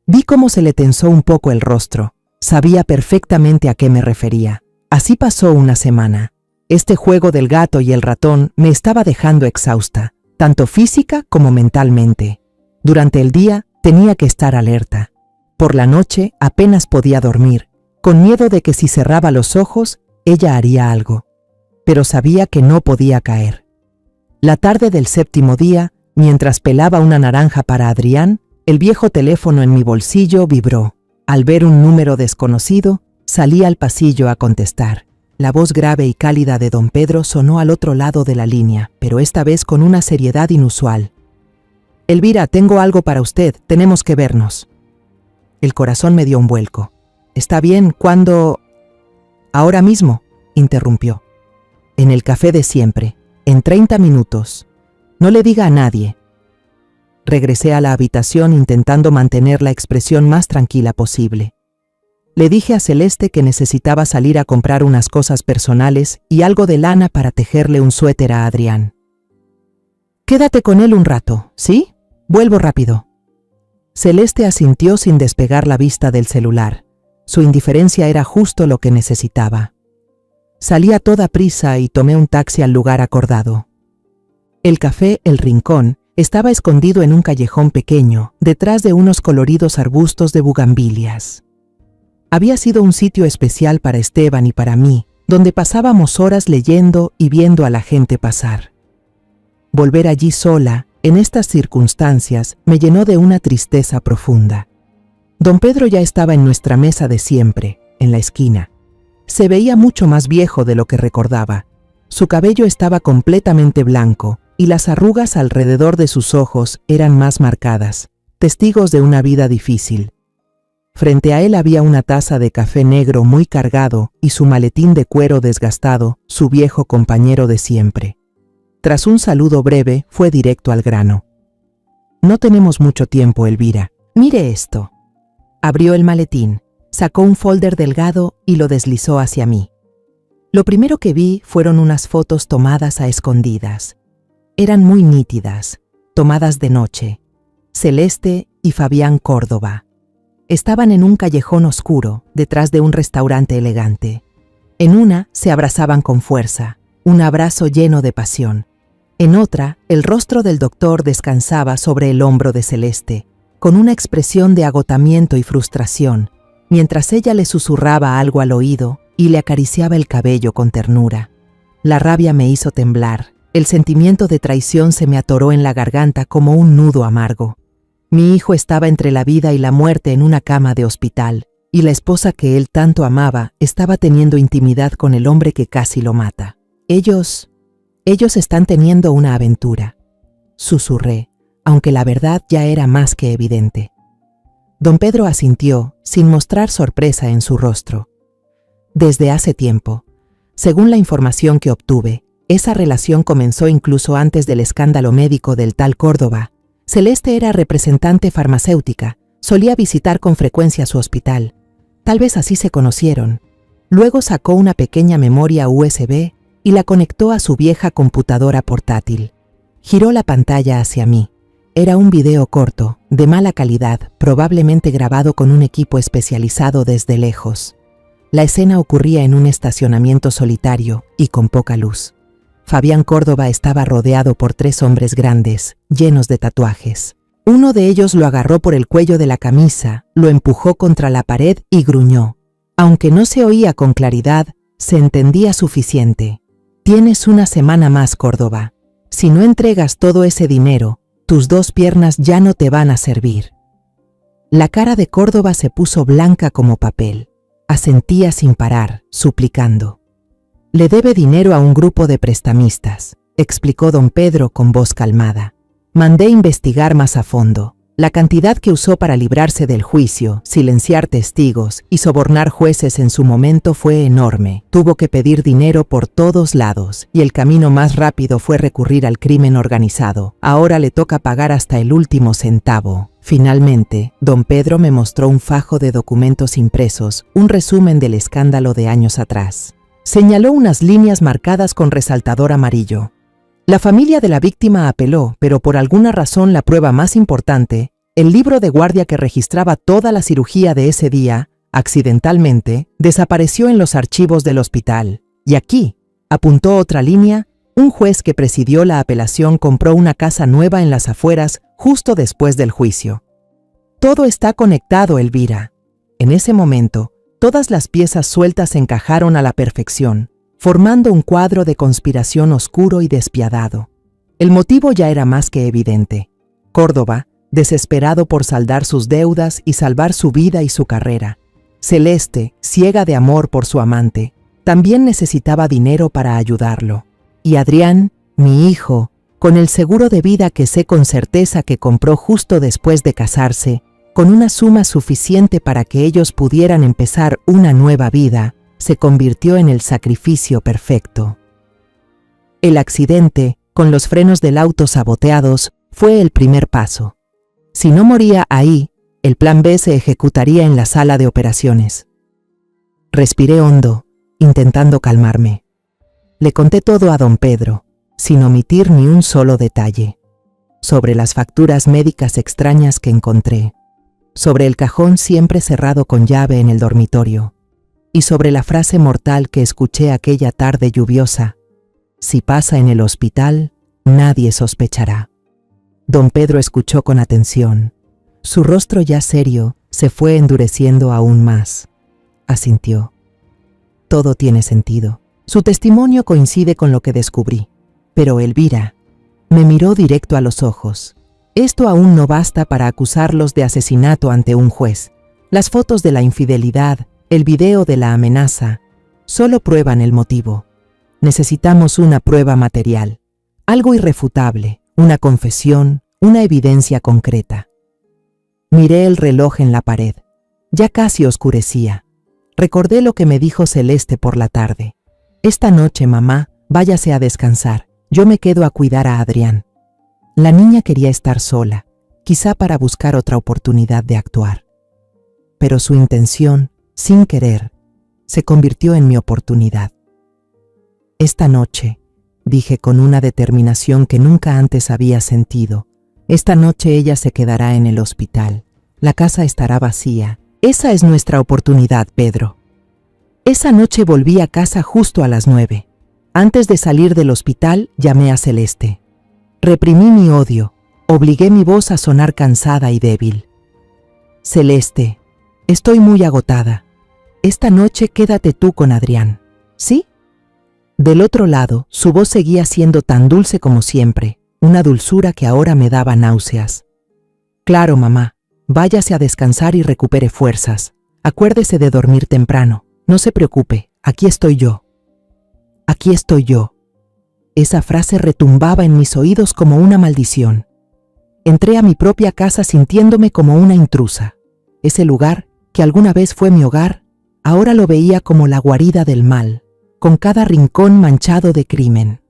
Vi cómo se le tensó un poco el rostro. Sabía perfectamente a qué me refería. Así pasó una semana. Este juego del gato y el ratón me estaba dejando exhausta, tanto física como mentalmente. Durante el día tenía que estar alerta. Por la noche apenas podía dormir, con miedo de que si cerraba los ojos, ella haría algo. Pero sabía que no podía caer. La tarde del 7º día, mientras pelaba una naranja para Adrián, el viejo teléfono en mi bolsillo vibró. Al ver un número desconocido, salí al pasillo a contestar. La voz grave y cálida de don Pedro sonó al otro lado de la línea, pero esta vez con una seriedad inusual. «Elvira, tengo algo para usted, tenemos que vernos». El corazón me dio un vuelco. «Está bien, ¿cuándo?» «Ahora mismo», interrumpió. «En el café de siempre, en 30 minutos. No le diga a nadie». Regresé a la habitación intentando mantener la expresión más tranquila posible. Le dije a Celeste que necesitaba salir a comprar unas cosas personales y algo de lana para tejerle un suéter a Adrián. «Quédate con él un rato, ¿sí? Vuelvo rápido». Celeste asintió sin despegar la vista del celular. Su indiferencia era justo lo que necesitaba. Salí a toda prisa y tomé un taxi al lugar acordado. El café El Rincón estaba escondido en un callejón pequeño, detrás de unos coloridos arbustos de bugambilias. Había sido un sitio especial para Esteban y para mí, donde pasábamos horas leyendo y viendo a la gente pasar. Volver allí sola, en estas circunstancias, me llenó de una tristeza profunda. Don Pedro ya estaba en nuestra mesa de siempre, en la esquina. Se veía mucho más viejo de lo que recordaba. Su cabello estaba completamente blanco y las arrugas alrededor de sus ojos eran más marcadas, testigos de una vida difícil. Frente a él había una taza de café negro muy cargado y su maletín de cuero desgastado, su viejo compañero de siempre. Tras un saludo breve, fue directo al grano. «No tenemos mucho tiempo, Elvira. Mire esto». Abrió el maletín, sacó un folder delgado y lo deslizó hacia mí. Lo primero que vi fueron unas fotos tomadas a escondidas. Eran muy nítidas, tomadas de noche. Celeste y Fabián Córdoba. Estaban en un callejón oscuro, detrás de un restaurante elegante. En una se abrazaban con fuerza, un abrazo lleno de pasión. En otra, el rostro del doctor descansaba sobre el hombro de Celeste, con una expresión de agotamiento y frustración, mientras ella le susurraba algo al oído y le acariciaba el cabello con ternura. La rabia me hizo temblar, El sentimiento de traición se me atoró en la garganta como un nudo amargo. Mi hijo estaba entre la vida y la muerte en una cama de hospital, y la esposa que él tanto amaba estaba teniendo intimidad con el hombre que casi lo mata. Ellos están teniendo una aventura, susurré, aunque la verdad ya era más que evidente. Don Pedro asintió, sin mostrar sorpresa en su rostro. Desde hace tiempo, según la información que obtuve, esa relación comenzó incluso antes del escándalo médico del tal Córdoba. Celeste era representante farmacéutica, solía visitar con frecuencia su hospital. Tal vez así se conocieron. Luego sacó una pequeña memoria USB y la conectó a su vieja computadora portátil. Giró la pantalla hacia mí. Era un video corto, de mala calidad, probablemente grabado con un equipo especializado desde lejos. La escena ocurría en un estacionamiento solitario y con poca luz. Fabián Córdoba estaba rodeado por 3 hombres grandes, llenos de tatuajes. Uno de ellos lo agarró por el cuello de la camisa, lo empujó contra la pared y gruñó. Aunque no se oía con claridad, se entendía suficiente. Tienes una semana más, Córdoba. Si no entregas todo ese dinero, tus 2 piernas ya no te van a servir. La cara de Córdoba se puso blanca como papel. Asentía sin parar, suplicando. Le debe dinero a un grupo de prestamistas, explicó don Pedro con voz calmada. Mandé investigar más a fondo. La cantidad que usó para librarse del juicio, silenciar testigos y sobornar jueces en su momento fue enorme. Tuvo que pedir dinero por todos lados y el camino más rápido fue recurrir al crimen organizado. Ahora le toca pagar hasta el último centavo. Finalmente, don Pedro me mostró un fajo de documentos impresos, un resumen del escándalo de años atrás. Señaló unas líneas marcadas con resaltador amarillo. La familia de la víctima apeló, pero por alguna razón la prueba más importante, el libro de guardia que registraba toda la cirugía de ese día, accidentalmente, desapareció en los archivos del hospital. Y aquí, apuntó otra línea, un juez que presidió la apelación compró una casa nueva en las afueras justo después del juicio. Todo está conectado, Elvira. En ese momento, todas las piezas sueltas encajaron a la perfección, formando un cuadro de conspiración oscuro y despiadado. El motivo ya era más que evidente. Córdoba, desesperado por saldar sus deudas y salvar su vida y su carrera. Celeste, ciega de amor por su amante, también necesitaba dinero para ayudarlo. Y Adrián, mi hijo, con el seguro de vida que sé con certeza que compró justo después de casarse, con una suma suficiente para que ellos pudieran empezar una nueva vida, se convirtió en el sacrificio perfecto. El accidente, con los frenos del auto saboteados, fue el primer paso. Si no moría ahí, el plan B se ejecutaría en la sala de operaciones. Respiré hondo, intentando calmarme. Le conté todo a don Pedro, sin omitir ni un solo detalle. Sobre las facturas médicas extrañas que encontré, sobre el cajón siempre cerrado con llave en el dormitorio, y sobre la frase mortal que escuché aquella tarde lluviosa: si pasa en el hospital, nadie sospechará. Don Pedro escuchó con atención. Su rostro ya serio se fue endureciendo aún más. Asintió. Todo tiene sentido. Su testimonio coincide con lo que descubrí. Pero Elvira me miró directo a los ojos. Esto aún no basta para acusarlos de asesinato ante un juez. Las fotos de la infidelidad, el video de la amenaza, solo prueban el motivo. Necesitamos una prueba material, algo irrefutable, una confesión, una evidencia concreta. Miré el reloj en la pared. Ya casi oscurecía. Recordé lo que me dijo Celeste por la tarde. Esta noche, mamá, váyase a descansar. Yo me quedo a cuidar a Adrián. La niña quería estar sola, quizá para buscar otra oportunidad de actuar. Pero su intención, sin querer, se convirtió en mi oportunidad. Esta noche, dije con una determinación que nunca antes había sentido, esta noche ella se quedará en el hospital. La casa estará vacía. Esa es nuestra oportunidad, Pedro. Esa noche volví a casa justo a las 9. Antes de salir del hospital, llamé a Celeste. Reprimí mi odio, obligué mi voz a sonar cansada y débil. Celeste, estoy muy agotada. Esta noche quédate tú con Adrián, ¿sí? Del otro lado, su voz seguía siendo tan dulce como siempre, una dulzura que ahora me daba náuseas. Claro, mamá, váyase a descansar y recupere fuerzas. Acuérdese de dormir temprano. No se preocupe, aquí estoy yo. Aquí estoy yo. Esa frase retumbaba en mis oídos como una maldición. Entré a mi propia casa sintiéndome como una intrusa. Ese lugar, que alguna vez fue mi hogar, ahora lo veía como la guarida del mal, con cada rincón manchado de crimen.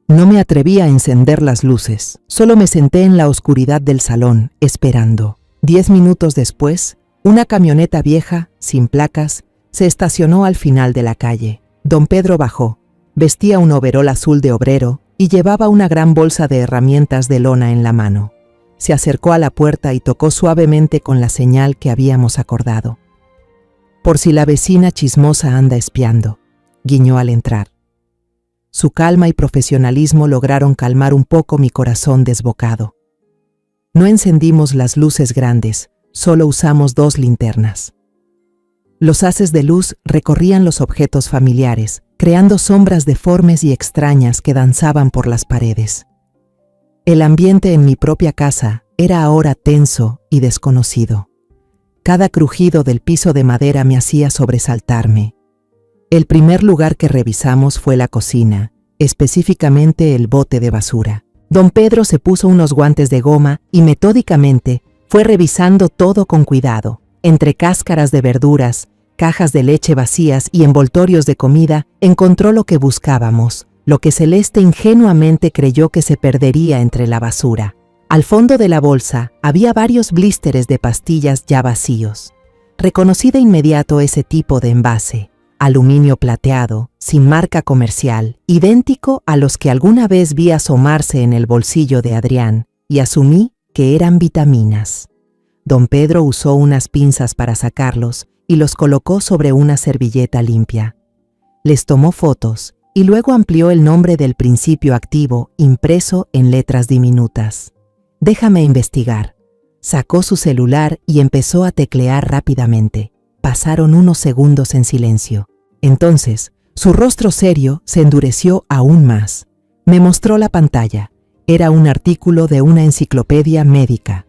No me atreví a encender las luces, solo me senté en la oscuridad del salón, esperando. 10 minutos después, una camioneta vieja, sin placas, se estacionó al final de la calle. Don Pedro bajó, vestía un overol azul de obrero y llevaba una gran bolsa de herramientas de lona en la mano. Se acercó a la puerta y tocó suavemente con la señal que habíamos acordado. Por si la vecina chismosa anda espiando, guiñó al entrar. Su calma y profesionalismo lograron calmar un poco mi corazón desbocado. No encendimos las luces grandes, solo usamos 2 linternas. Los haces de luz recorrían los objetos familiares, creando sombras deformes y extrañas que danzaban por las paredes. El ambiente en mi propia casa era ahora tenso y desconocido. Cada crujido del piso de madera me hacía sobresaltarme. El primer lugar que revisamos fue la cocina, específicamente el bote de basura. Don Pedro se puso unos guantes de goma y metódicamente fue revisando todo con cuidado. Entre cáscaras de verduras, cajas de leche vacías y envoltorios de comida, encontró lo que buscábamos, lo que Celeste ingenuamente creyó que se perdería entre la basura. Al fondo de la bolsa había varios blísteres de pastillas ya vacíos. Reconocí de inmediato ese tipo de envase, aluminio plateado, sin marca comercial, idéntico a los que alguna vez vi asomarse en el bolsillo de Adrián, y asumí que eran vitaminas. Don Pedro usó unas pinzas para sacarlos y los colocó sobre una servilleta limpia. Les tomó fotos y luego amplió el nombre del principio activo impreso en letras diminutas. Déjame investigar. Sacó su celular y empezó a teclear rápidamente. Pasaron unos segundos en silencio. Entonces, su rostro serio se endureció aún más. Me mostró la pantalla. Era un artículo de una enciclopedia médica.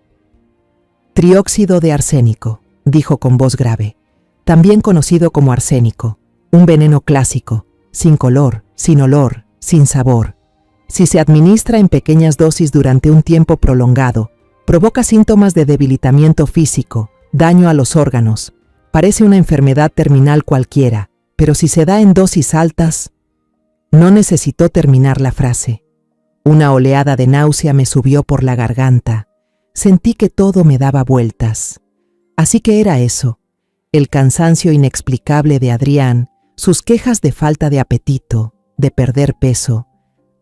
Trióxido de arsénico, dijo con voz grave. También conocido como arsénico. Un veneno clásico, sin color, sin olor, sin sabor. Si se administra en pequeñas dosis durante un tiempo prolongado, provoca síntomas de debilitamiento físico, daño a los órganos. Parece una enfermedad terminal cualquiera, pero si se da en dosis altas... No necesitó terminar la frase. Una oleada de náusea me subió por la garganta. Sentí que todo me daba vueltas. Así que era eso, el cansancio inexplicable de Adrián, sus quejas de falta de apetito, de perder peso.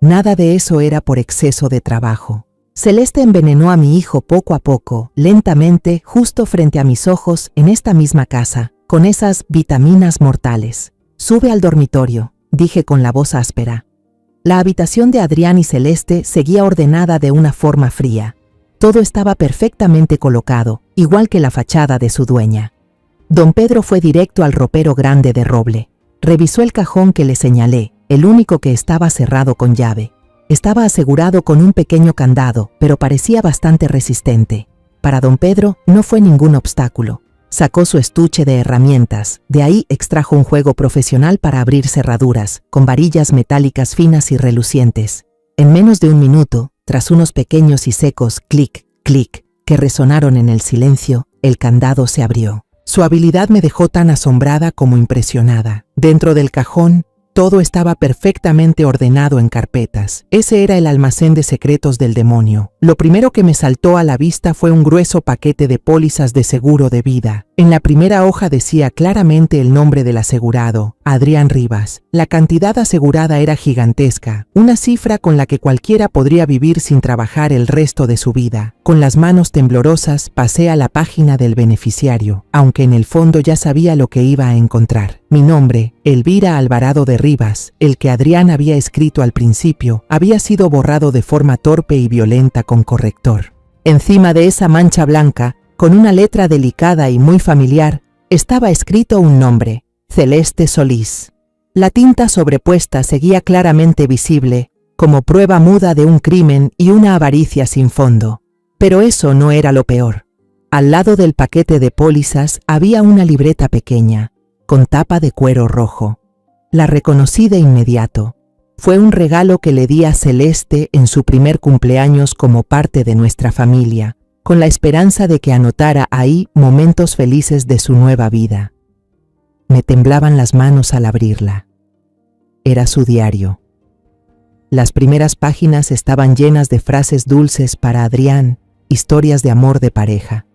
Nada de eso era por exceso de trabajo. Celeste envenenó a mi hijo poco a poco, lentamente, justo frente a mis ojos, en esta misma casa, con esas vitaminas mortales. Sube al dormitorio, dije con la voz áspera. La habitación de Adrián y Celeste seguía ordenada de una forma fría. Todo estaba perfectamente colocado, igual que la fachada de su dueña. Don Pedro fue directo al ropero grande de roble. Revisó el cajón que le señalé, el único que estaba cerrado con llave. Estaba asegurado con un pequeño candado, pero parecía bastante resistente. Para don Pedro no fue ningún obstáculo. Sacó su estuche de herramientas, de ahí extrajo un juego profesional para abrir cerraduras, con varillas metálicas finas y relucientes. En menos de un minuto, tras unos pequeños y secos clic, clic, que resonaron en el silencio, el candado se abrió. Su habilidad me dejó tan asombrada como impresionada. Dentro del cajón, todo estaba perfectamente ordenado en carpetas. Ese era el almacén de secretos del demonio. Lo primero que me saltó a la vista fue un grueso paquete de pólizas de seguro de vida. En la primera hoja decía claramente el nombre del asegurado, Adrián Rivas. La cantidad asegurada era gigantesca, una cifra con la que cualquiera podría vivir sin trabajar el resto de su vida. Con las manos temblorosas pasé a la página del beneficiario, aunque en el fondo ya sabía lo que iba a encontrar. Mi nombre, Elvira Alvarado de Rivas, el que Adrián había escrito al principio, había sido borrado de forma torpe y violenta con corrector. Encima de esa mancha blanca, con una letra delicada y muy familiar, estaba escrito un nombre, Celeste Solís. La tinta sobrepuesta seguía claramente visible, como prueba muda de un crimen y una avaricia sin fondo. Pero eso no era lo peor. Al lado del paquete de pólizas había una libreta pequeña, con tapa de cuero rojo. La reconocí de inmediato. Fue un regalo que le di a Celeste en su primer cumpleaños como parte de nuestra familia, con la esperanza de que anotara ahí momentos felices de su nueva vida. Me temblaban las manos al abrirla. Era su diario. Las primeras páginas estaban llenas de frases dulces para Adrián, historias de amor de pareja.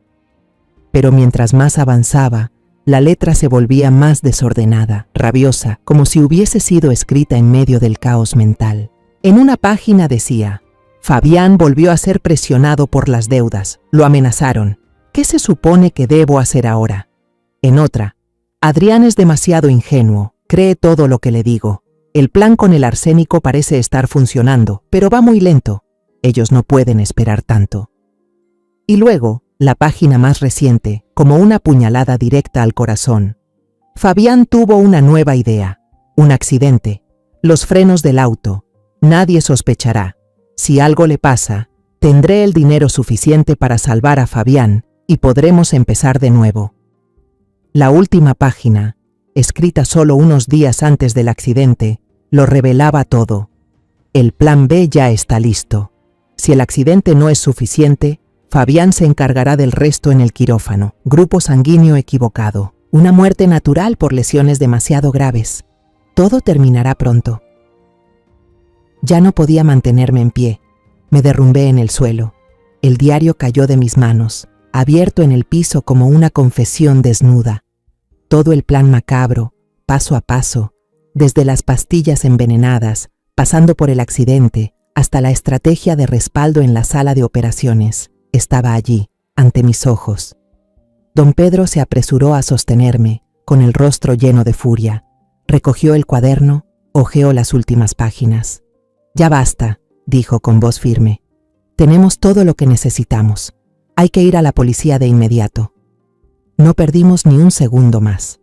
Pero mientras más avanzaba, la letra se volvía más desordenada, rabiosa, como si hubiese sido escrita en medio del caos mental. En una página decía: Fabián volvió a ser presionado por las deudas, lo amenazaron. ¿Qué se supone que debo hacer ahora? En otra: Adrián es demasiado ingenuo, cree todo lo que le digo. El plan con el arsénico parece estar funcionando, pero va muy lento. Ellos no pueden esperar tanto. Y luego, la página más reciente, como una puñalada directa al corazón. Fabián tuvo una nueva idea. Un accidente. Los frenos del auto. Nadie sospechará. Si algo le pasa, tendré el dinero suficiente para salvar a Fabián y podremos empezar de nuevo. La última página, escrita solo unos días antes del accidente, lo revelaba todo. El plan B ya está listo. Si el accidente no es suficiente, Fabián se encargará del resto en el quirófano. Grupo sanguíneo equivocado. Una muerte natural por lesiones demasiado graves. Todo terminará pronto. Ya no podía mantenerme en pie. Me derrumbé en el suelo. El diario cayó de mis manos, abierto en el piso como una confesión desnuda. Todo el plan macabro, paso a paso, desde las pastillas envenenadas, pasando por el accidente, hasta la estrategia de respaldo en la sala de operaciones, estaba allí, ante mis ojos. Don Pedro se apresuró a sostenerme, con el rostro lleno de furia. Recogió el cuaderno, hojeó las últimas páginas. «Ya basta», dijo con voz firme. «Tenemos todo lo que necesitamos. Hay que ir a la policía de inmediato». No perdimos ni un segundo más.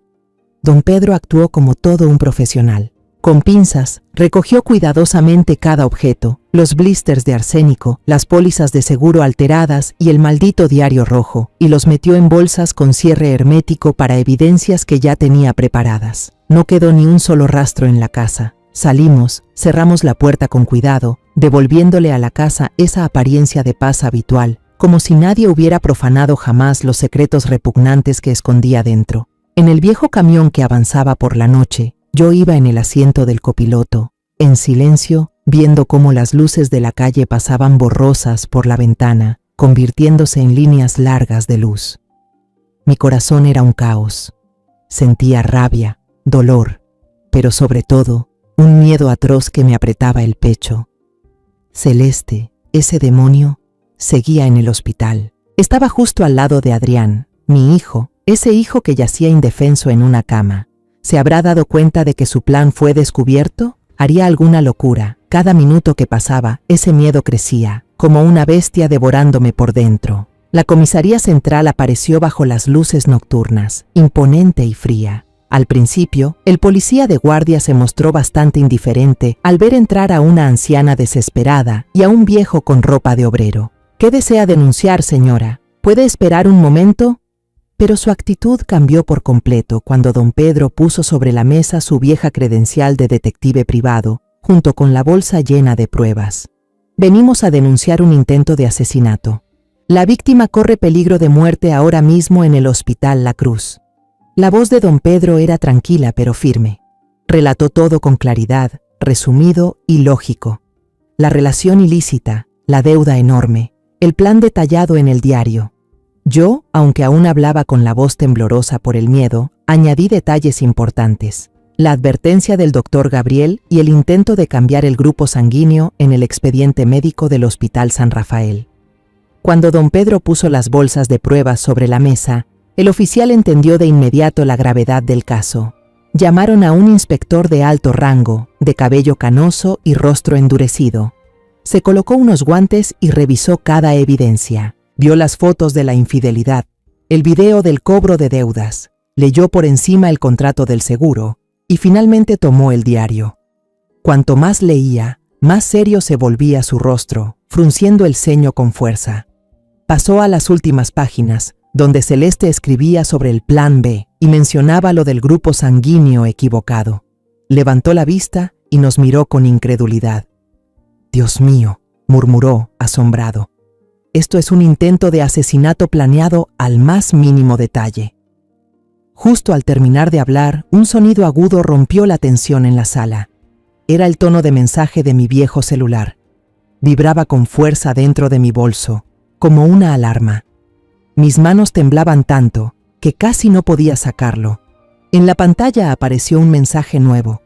Don Pedro actuó como todo un profesional. Con pinzas, recogió cuidadosamente cada objeto, los blisters de arsénico, las pólizas de seguro alteradas y el maldito diario rojo, y los metió en bolsas con cierre hermético para evidencias que ya tenía preparadas. No quedó ni un solo rastro en la casa. Salimos, cerramos la puerta con cuidado, devolviéndole a la casa esa apariencia de paz habitual, como si nadie hubiera profanado jamás los secretos repugnantes que escondía dentro. En el viejo camión que avanzaba por la noche, yo iba en el asiento del copiloto, en silencio, viendo cómo las luces de la calle pasaban borrosas por la ventana, convirtiéndose en líneas largas de luz. Mi corazón era un caos. Sentía rabia, dolor, pero sobre todo, un miedo atroz que me apretaba el pecho. Celeste, ese demonio, seguía en el hospital. Estaba justo al lado de Adrián, mi hijo, ese hijo que yacía indefenso en una cama. ¿Se habrá dado cuenta de que su plan fue descubierto? ¿Haría alguna locura? Cada minuto que pasaba, ese miedo crecía, como una bestia devorándome por dentro. La comisaría central apareció bajo las luces nocturnas, imponente y fría. Al principio, el policía de guardia se mostró bastante indiferente al ver entrar a una anciana desesperada y a un viejo con ropa de obrero. «¿Qué desea denunciar, señora? ¿Puede esperar un momento?» Pero su actitud cambió por completo cuando don Pedro puso sobre la mesa su vieja credencial de detective privado, junto con la bolsa llena de pruebas. «Venimos a denunciar un intento de asesinato. La víctima corre peligro de muerte ahora mismo en el Hospital La Cruz». La voz de don Pedro era tranquila pero firme. Relató todo con claridad, resumido y lógico. La relación ilícita, la deuda enorme, el plan detallado en el diario. Yo, aunque aún hablaba con la voz temblorosa por el miedo, añadí detalles importantes. La advertencia del doctor Gabriel y el intento de cambiar el grupo sanguíneo en el expediente médico del Hospital San Rafael. Cuando don Pedro puso las bolsas de pruebas sobre la mesa, el oficial entendió de inmediato la gravedad del caso. Llamaron a un inspector de alto rango, de cabello canoso y rostro endurecido. Se colocó unos guantes y revisó cada evidencia. Vio las fotos de la infidelidad, el video del cobro de deudas, leyó por encima el contrato del seguro y finalmente tomó el diario. Cuanto más leía, más serio se volvía su rostro, frunciendo el ceño con fuerza. Pasó a las últimas páginas, donde Celeste escribía sobre el plan B y mencionaba lo del grupo sanguíneo equivocado. Levantó la vista y nos miró con incredulidad. «Dios mío», murmuró, asombrado. «Esto es un intento de asesinato planeado al más mínimo detalle». Justo al terminar de hablar, un sonido agudo rompió la tensión en la sala. Era el tono de mensaje de mi viejo celular. Vibraba con fuerza dentro de mi bolso, como una alarma. Mis manos temblaban tanto que casi no podía sacarlo. En la pantalla apareció un mensaje nuevo.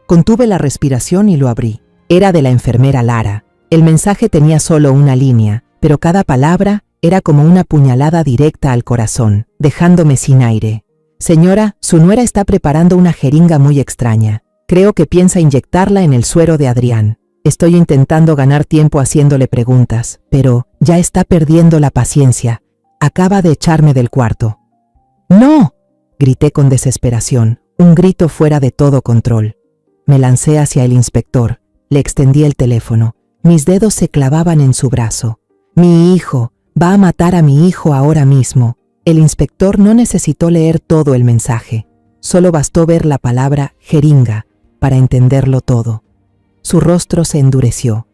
Contuve la respiración y lo abrí. Era de la enfermera Lara. El mensaje tenía solo una línea, pero cada palabra era como una puñalada directa al corazón, dejándome sin aire. «Señora, su nuera está preparando una jeringa muy extraña. Creo que piensa inyectarla en el suero de Adrián. Estoy intentando ganar tiempo haciéndole preguntas, pero ya está perdiendo la paciencia. Acaba de echarme del cuarto». «¡No!», grité con desesperación, un grito fuera de todo control. Me lancé hacia el inspector, le extendí el teléfono. Mis dedos se clavaban en su brazo. «Mi hijo, va a matar a mi hijo ahora mismo». El inspector no necesitó leer todo el mensaje. Solo bastó ver la palabra jeringa para entenderlo todo. Su rostro se endureció.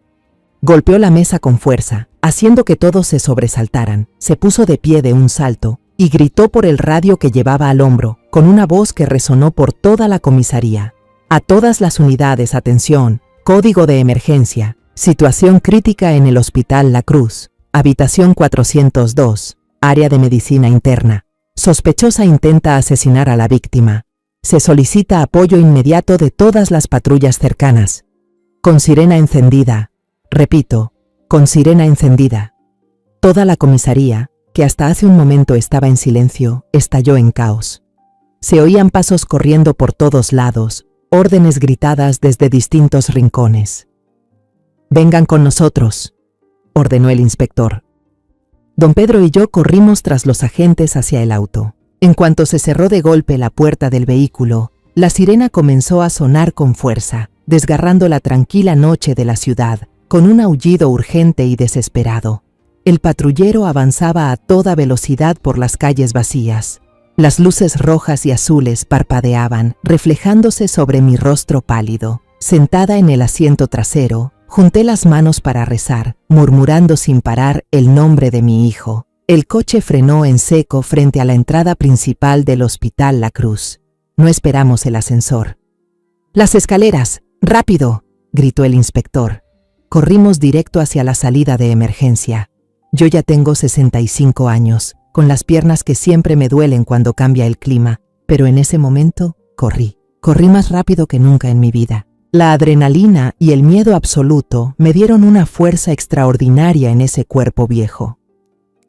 Golpeó la mesa con fuerza, haciendo que todos se sobresaltaran. Se puso de pie de un salto y gritó por el radio que llevaba al hombro, con una voz que resonó por toda la comisaría. «A todas las unidades, atención, código de emergencia, situación crítica en el Hospital La Cruz, habitación 402, área de medicina interna. Sospechosa intenta asesinar a la víctima. Se solicita apoyo inmediato de todas las patrullas cercanas. Con sirena encendida». Repito, con sirena encendida. Toda la comisaría, que hasta hace un momento estaba en silencio, estalló en caos. Se oían pasos corriendo por todos lados, órdenes gritadas desde distintos rincones. «Vengan con nosotros», ordenó el inspector. Don Pedro y yo corrimos tras los agentes hacia el auto. En cuanto se cerró de golpe la puerta del vehículo, la sirena comenzó a sonar con fuerza, desgarrando la tranquila noche de la ciudad, con un aullido urgente y desesperado. El patrullero avanzaba a toda velocidad por las calles vacías. Las luces rojas y azules parpadeaban, reflejándose sobre mi rostro pálido. Sentada en el asiento trasero, junté las manos para rezar, murmurando sin parar el nombre de mi hijo. El coche frenó en seco frente a la entrada principal del Hospital La Cruz. No esperamos el ascensor. «¡Las escaleras! ¡Rápido!», gritó el inspector. Corrimos directo hacia la salida de emergencia. Yo ya tengo 65 años, con las piernas que siempre me duelen cuando cambia el clima, pero en ese momento corrí. Corrí más rápido que nunca en mi vida. La adrenalina y el miedo absoluto me dieron una fuerza extraordinaria en ese cuerpo viejo.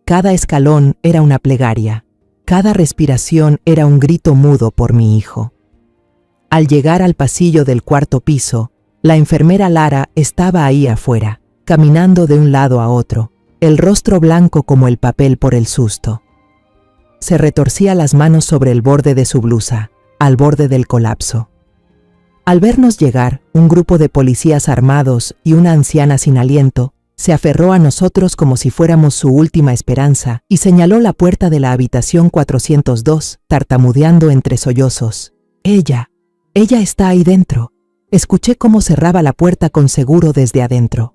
Cada escalón era una plegaria, cada respiración era un grito mudo por mi hijo. Al llegar al pasillo del cuarto piso, la enfermera Lara estaba ahí afuera, caminando de un lado a otro, el rostro blanco como el papel por el susto. Se retorcía las manos sobre el borde de su blusa, al borde del colapso. Al vernos llegar, un grupo de policías armados y una anciana sin aliento se aferró a nosotros como si fuéramos su última esperanza y señaló la puerta de la habitación 402, tartamudeando entre sollozos. Ella está ahí dentro». Escuché cómo cerraba la puerta con seguro desde adentro.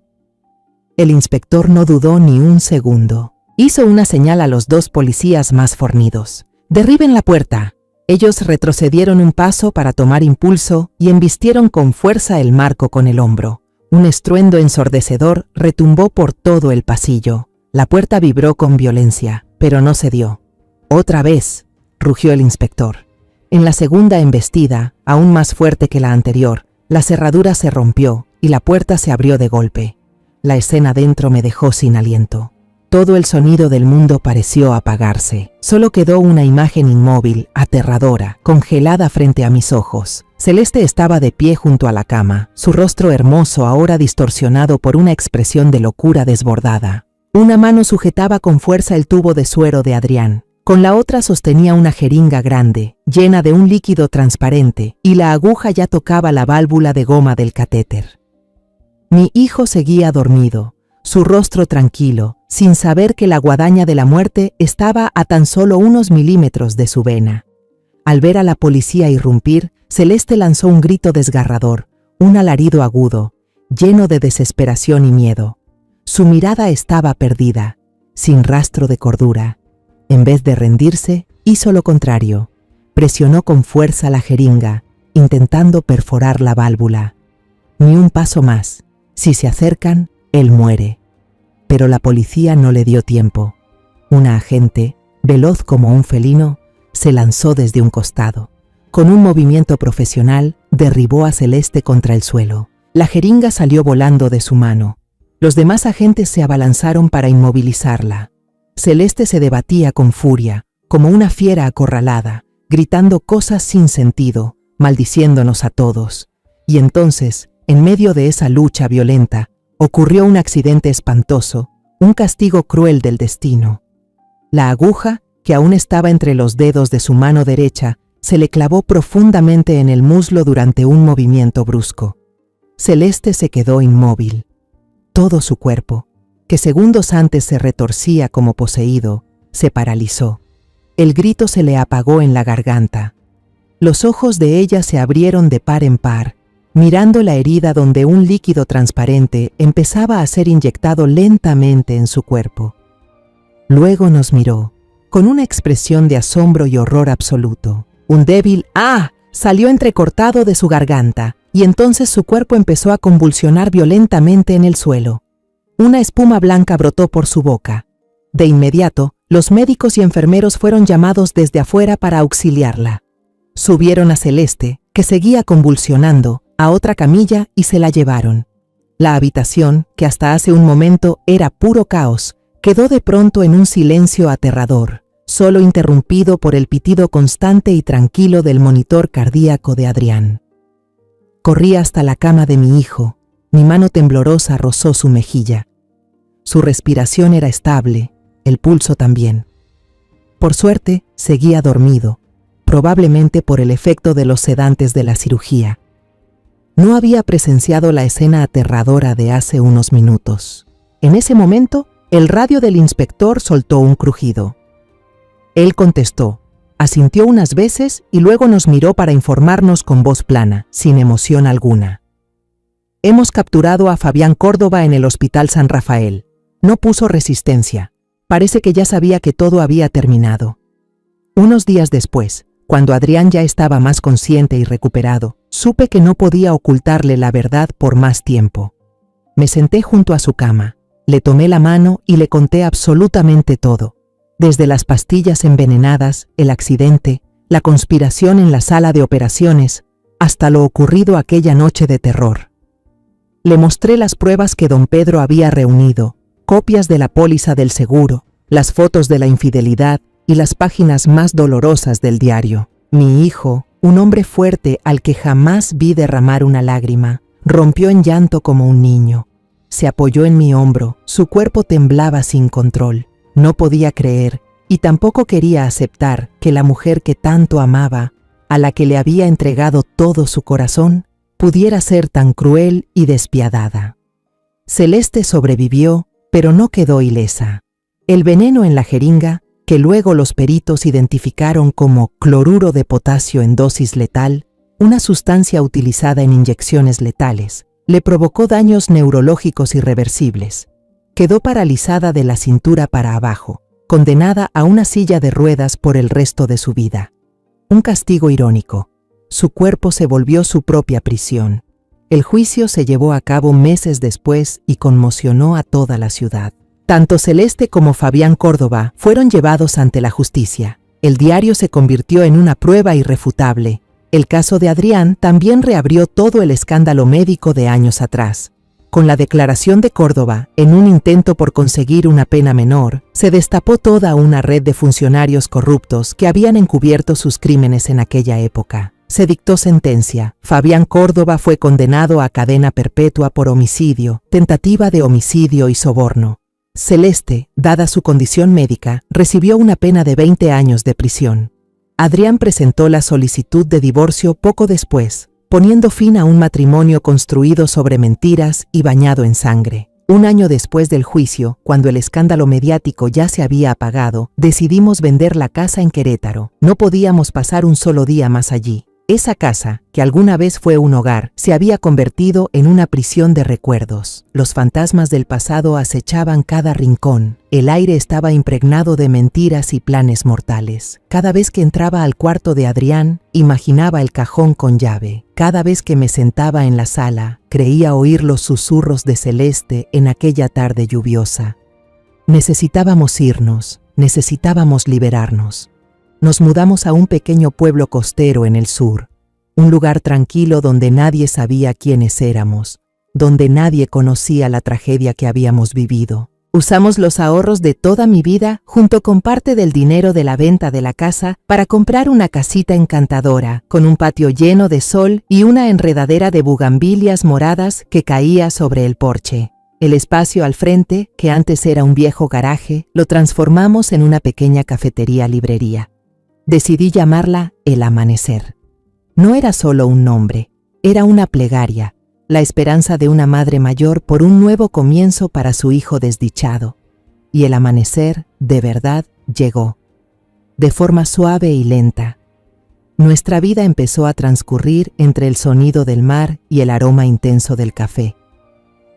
El inspector no dudó ni un segundo. Hizo una señal a los dos policías más fornidos. «Derriben la puerta». Ellos retrocedieron un paso para tomar impulso y embistieron con fuerza el marco con el hombro. Un estruendo ensordecedor retumbó por todo el pasillo. La puerta vibró con violencia, pero no cedió. «Otra vez», rugió el inspector. En la segunda embestida, aún más fuerte que la anterior, la cerradura se rompió y la puerta se abrió de golpe. La escena dentro me dejó sin aliento. Todo el sonido del mundo pareció apagarse. Solo quedó una imagen inmóvil, aterradora, congelada frente a mis ojos. Celeste estaba de pie junto a la cama, su rostro hermoso ahora distorsionado por una expresión de locura desbordada. Una mano sujetaba con fuerza el tubo de suero de Adrián. Con la otra sostenía una jeringa grande, llena de un líquido transparente, y la aguja ya tocaba la válvula de goma del catéter. Mi hijo seguía dormido, su rostro tranquilo, sin saber que la guadaña de la muerte estaba a tan solo unos milímetros de su vena. Al ver a la policía irrumpir, Celeste lanzó un grito desgarrador, un alarido agudo, lleno de desesperación y miedo. Su mirada estaba perdida, sin rastro de cordura. En vez de rendirse, hizo lo contrario. Presionó con fuerza la jeringa, intentando perforar la válvula. Ni un paso más. Si se acercan, él muere. Pero la policía no le dio tiempo. Una agente, veloz como un felino, se lanzó desde un costado. Con un movimiento profesional, derribó a Celeste contra el suelo. La jeringa salió volando de su mano. Los demás agentes se abalanzaron para inmovilizarla. Celeste se debatía con furia, como una fiera acorralada, gritando cosas sin sentido, maldiciéndonos a todos. Y entonces, en medio de esa lucha violenta, ocurrió un accidente espantoso, un castigo cruel del destino. La aguja, que aún estaba entre los dedos de su mano derecha, se le clavó profundamente en el muslo durante un movimiento brusco. Celeste se quedó inmóvil. Todo su cuerpo, que segundos antes se retorcía como poseído, se paralizó. El grito se le apagó en la garganta. Los ojos de ella se abrieron de par en par, mirando la herida donde un líquido transparente empezaba a ser inyectado lentamente en su cuerpo. Luego nos miró, con una expresión de asombro y horror absoluto. Un débil ¡ah! Salió entrecortado de su garganta, y entonces su cuerpo empezó a convulsionar violentamente en el suelo. Una espuma blanca brotó por su boca. De inmediato, los médicos y enfermeros fueron llamados desde afuera para auxiliarla. Subieron a Celeste, que seguía convulsionando, a otra camilla y se la llevaron. La habitación, que hasta hace un momento era puro caos, quedó de pronto en un silencio aterrador, solo interrumpido por el pitido constante y tranquilo del monitor cardíaco de Adrián. Corrí hasta la cama de mi hijo. Mi mano temblorosa rozó su mejilla. Su respiración era estable, el pulso también. Por suerte, seguía dormido, probablemente por el efecto de los sedantes de la cirugía. No había presenciado la escena aterradora de hace unos minutos. En ese momento, el radio del inspector soltó un crujido. Él contestó, asintió unas veces y luego nos miró para informarnos con voz plana, sin emoción alguna. Hemos capturado a Fabián Córdoba en el Hospital San Rafael. No puso resistencia. Parece que ya sabía que todo había terminado. Unos días después, cuando Adrián ya estaba más consciente y recuperado, supe que no podía ocultarle la verdad por más tiempo. Me senté junto a su cama, le tomé la mano y le conté absolutamente todo, desde las pastillas envenenadas, el accidente, la conspiración en la sala de operaciones, hasta lo ocurrido aquella noche de terror. Le mostré las pruebas que don Pedro había reunido, copias de la póliza del seguro, las fotos de la infidelidad y las páginas más dolorosas del diario. Mi hijo, un hombre fuerte al que jamás vi derramar una lágrima, rompió en llanto como un niño. Se apoyó en mi hombro, su cuerpo temblaba sin control. No podía creer y tampoco quería aceptar que la mujer que tanto amaba, a la que le había entregado todo su corazón, pudiera ser tan cruel y despiadada. Celeste sobrevivió, pero no quedó ilesa. El veneno en la jeringa, que luego los peritos identificaron como cloruro de potasio en dosis letal, una sustancia utilizada en inyecciones letales, le provocó daños neurológicos irreversibles. Quedó paralizada de la cintura para abajo, condenada a una silla de ruedas por el resto de su vida. Un castigo irónico. Su cuerpo se volvió su propia prisión. El juicio se llevó a cabo meses después y conmocionó a toda la ciudad. Tanto Celeste como Fabián Córdoba fueron llevados ante la justicia. El diario se convirtió en una prueba irrefutable. El caso de Adrián también reabrió todo el escándalo médico de años atrás. Con la declaración de Córdoba, en un intento por conseguir una pena menor, se destapó toda una red de funcionarios corruptos que habían encubierto sus crímenes en aquella época. Se dictó sentencia. Fabián Córdoba fue condenado a cadena perpetua por homicidio, tentativa de homicidio y soborno. Celeste, dada su condición médica, recibió una pena de 20 años de prisión. Adrián presentó la solicitud de divorcio poco después, poniendo fin a un matrimonio construido sobre mentiras y bañado en sangre. Un año después del juicio, cuando el escándalo mediático ya se había apagado, decidimos vender la casa en Querétaro. No podíamos pasar un solo día más allí. Esa casa, que alguna vez fue un hogar, se había convertido en una prisión de recuerdos. Los fantasmas del pasado acechaban cada rincón. El aire estaba impregnado de mentiras y planes mortales. Cada vez que entraba al cuarto de Adrián, imaginaba el cajón con llave. Cada vez que me sentaba en la sala, creía oír los susurros de Celeste en aquella tarde lluviosa. Necesitábamos irnos, necesitábamos liberarnos. Nos mudamos a un pequeño pueblo costero en el sur, un lugar tranquilo donde nadie sabía quiénes éramos, donde nadie conocía la tragedia que habíamos vivido. Usamos los ahorros de toda mi vida, junto con parte del dinero de la venta de la casa, para comprar una casita encantadora, con un patio lleno de sol y una enredadera de bugambilias moradas que caía sobre el porche. El espacio al frente, que antes era un viejo garaje, lo transformamos en una pequeña cafetería-librería. Decidí llamarla El Amanecer. No era solo un nombre, era una plegaria, la esperanza de una madre mayor por un nuevo comienzo para su hijo desdichado. Y el amanecer, de verdad, llegó. De forma suave y lenta. Nuestra vida empezó a transcurrir entre el sonido del mar y el aroma intenso del café.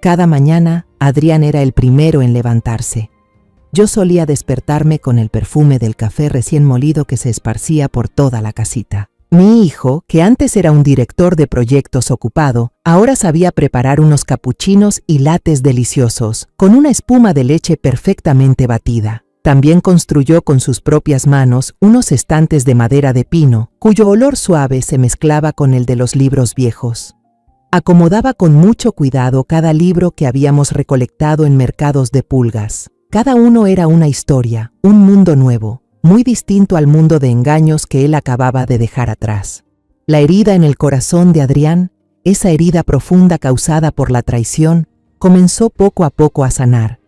Cada mañana, Adrián era el primero en levantarse. Yo solía despertarme con el perfume del café recién molido que se esparcía por toda la casita. Mi hijo, que antes era un director de proyectos ocupado, ahora sabía preparar unos capuchinos y lattes deliciosos, con una espuma de leche perfectamente batida. También construyó con sus propias manos unos estantes de madera de pino, cuyo olor suave se mezclaba con el de los libros viejos. Acomodaba con mucho cuidado cada libro que habíamos recolectado en mercados de pulgas. Cada uno era una historia, un mundo nuevo, muy distinto al mundo de engaños que él acababa de dejar atrás. La herida en el corazón de Adrián, esa herida profunda causada por la traición, comenzó poco a poco a sanar.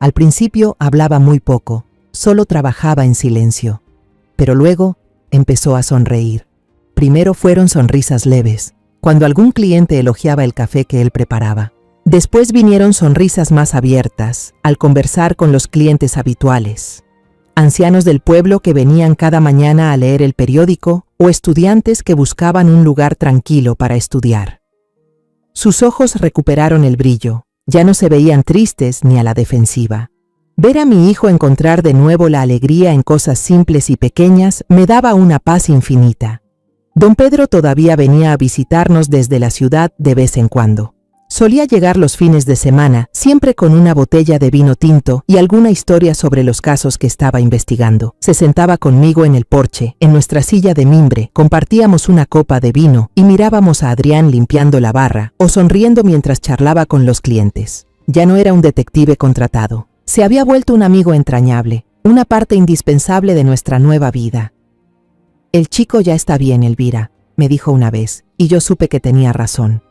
Al principio hablaba muy poco, solo trabajaba en silencio. Pero luego empezó a sonreír. Primero fueron sonrisas leves, cuando algún cliente elogiaba el café que él preparaba. Después vinieron sonrisas más abiertas, al conversar con los clientes habituales. Ancianos del pueblo que venían cada mañana a leer el periódico o estudiantes que buscaban un lugar tranquilo para estudiar. Sus ojos recuperaron el brillo, ya no se veían tristes ni a la defensiva. Ver a mi hijo encontrar de nuevo la alegría en cosas simples y pequeñas me daba una paz infinita. Don Pedro todavía venía a visitarnos desde la ciudad de vez en cuando. Solía llegar los fines de semana, siempre con una botella de vino tinto y alguna historia sobre los casos que estaba investigando. Se sentaba conmigo en el porche, en nuestra silla de mimbre, compartíamos una copa de vino y mirábamos a Adrián limpiando la barra o sonriendo mientras charlaba con los clientes. Ya no era un detective contratado. Se había vuelto un amigo entrañable, una parte indispensable de nuestra nueva vida. El chico ya está bien, Elvira, me dijo una vez, y yo supe que tenía razón.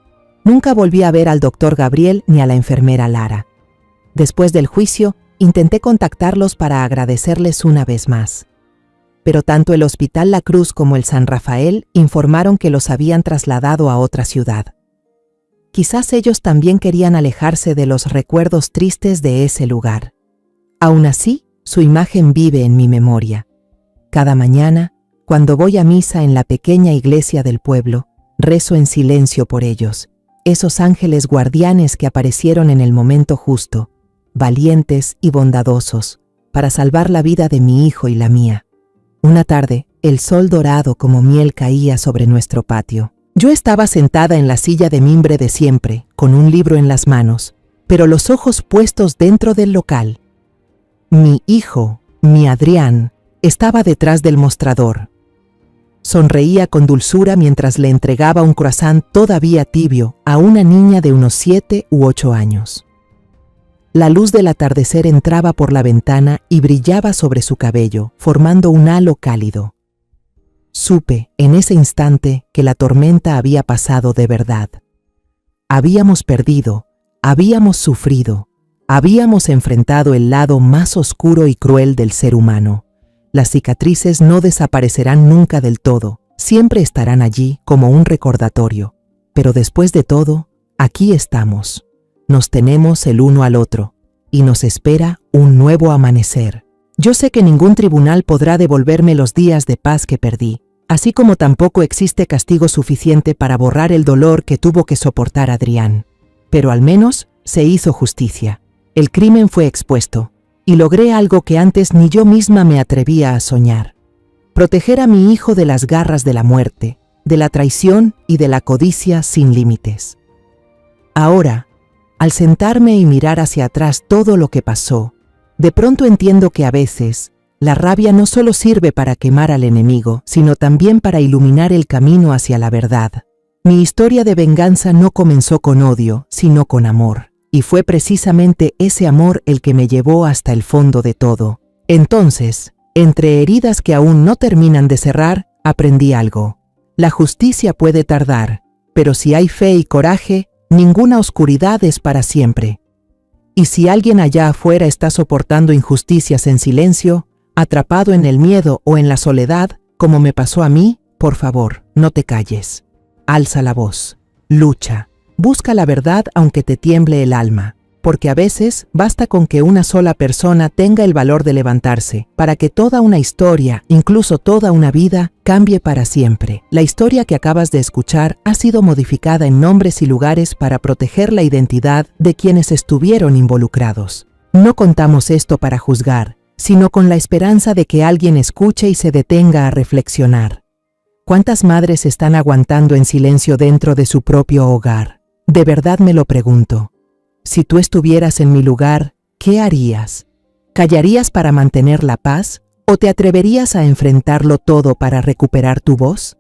Nunca volví a ver al doctor Gabriel ni a la enfermera Lara. Después del juicio, intenté contactarlos para agradecerles una vez más. Pero tanto el Hospital La Cruz como el San Rafael informaron que los habían trasladado a otra ciudad. Quizás ellos también querían alejarse de los recuerdos tristes de ese lugar. Aún así, su imagen vive en mi memoria. Cada mañana, cuando voy a misa en la pequeña iglesia del pueblo, rezo en silencio por ellos. Esos ángeles guardianes que aparecieron en el momento justo, valientes y bondadosos, para salvar la vida de mi hijo y la mía. Una tarde, el sol dorado como miel caía sobre nuestro patio. Yo estaba sentada en la silla de mimbre de siempre, con un libro en las manos, pero los ojos puestos dentro del local. Mi hijo, mi Adrián, estaba detrás del mostrador. Sonreía con dulzura mientras le entregaba un croissant todavía tibio a una niña de unos 7 u 8 años. La luz del atardecer entraba por la ventana y brillaba sobre su cabello, formando un halo cálido. Supe, en ese instante, que la tormenta había pasado de verdad. Habíamos perdido, habíamos sufrido, Habíamos enfrentado el lado más oscuro y cruel del ser humano. Las cicatrices no desaparecerán nunca del todo, siempre estarán allí como un recordatorio. Pero después de todo, aquí estamos. Nos tenemos el uno al otro, y nos espera un nuevo amanecer. Yo sé que ningún tribunal podrá devolverme los días de paz que perdí, así como tampoco existe castigo suficiente para borrar el dolor que tuvo que soportar Adrián. Pero al menos se hizo justicia. El crimen fue expuesto, y logré algo que antes ni yo misma me atrevía a soñar. Proteger a mi hijo de las garras de la muerte, de la traición y de la codicia sin límites. Ahora, al sentarme y mirar hacia atrás todo lo que pasó, de pronto entiendo que a veces, la rabia no solo sirve para quemar al enemigo, sino también para iluminar el camino hacia la verdad. Mi historia de venganza no comenzó con odio, sino con amor. Y fue precisamente ese amor el que me llevó hasta el fondo de todo. Entonces, entre heridas que aún no terminan de cerrar, aprendí algo. La justicia puede tardar, pero si hay fe y coraje, ninguna oscuridad es para siempre. Y si alguien allá afuera está soportando injusticias en silencio, atrapado en el miedo o en la soledad, como me pasó a mí, por favor, no te calles. Alza la voz. Lucha. Busca la verdad aunque te tiemble el alma, porque a veces basta con que una sola persona tenga el valor de levantarse, para que toda una historia, incluso toda una vida, cambie para siempre. La historia que acabas de escuchar ha sido modificada en nombres y lugares para proteger la identidad de quienes estuvieron involucrados. No contamos esto para juzgar, sino con la esperanza de que alguien escuche y se detenga a reflexionar. ¿Cuántas madres están aguantando en silencio dentro de su propio hogar? De verdad me lo pregunto. Si tú estuvieras en mi lugar, ¿qué harías? ¿Callarías para mantener la paz o te atreverías a enfrentarlo todo para recuperar tu voz?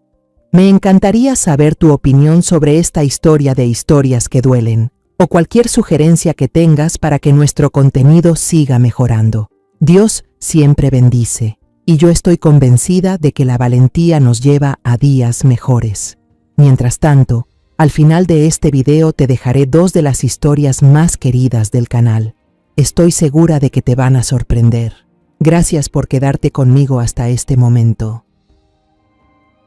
Me encantaría saber tu opinión sobre esta historia de historias que duelen, o cualquier sugerencia que tengas para que nuestro contenido siga mejorando. Dios siempre bendice, y yo estoy convencida de que la valentía nos lleva a días mejores. Mientras tanto, al final de este video te dejaré 2 de las historias más queridas del canal. Estoy segura de que te van a sorprender. Gracias por quedarte conmigo hasta este momento.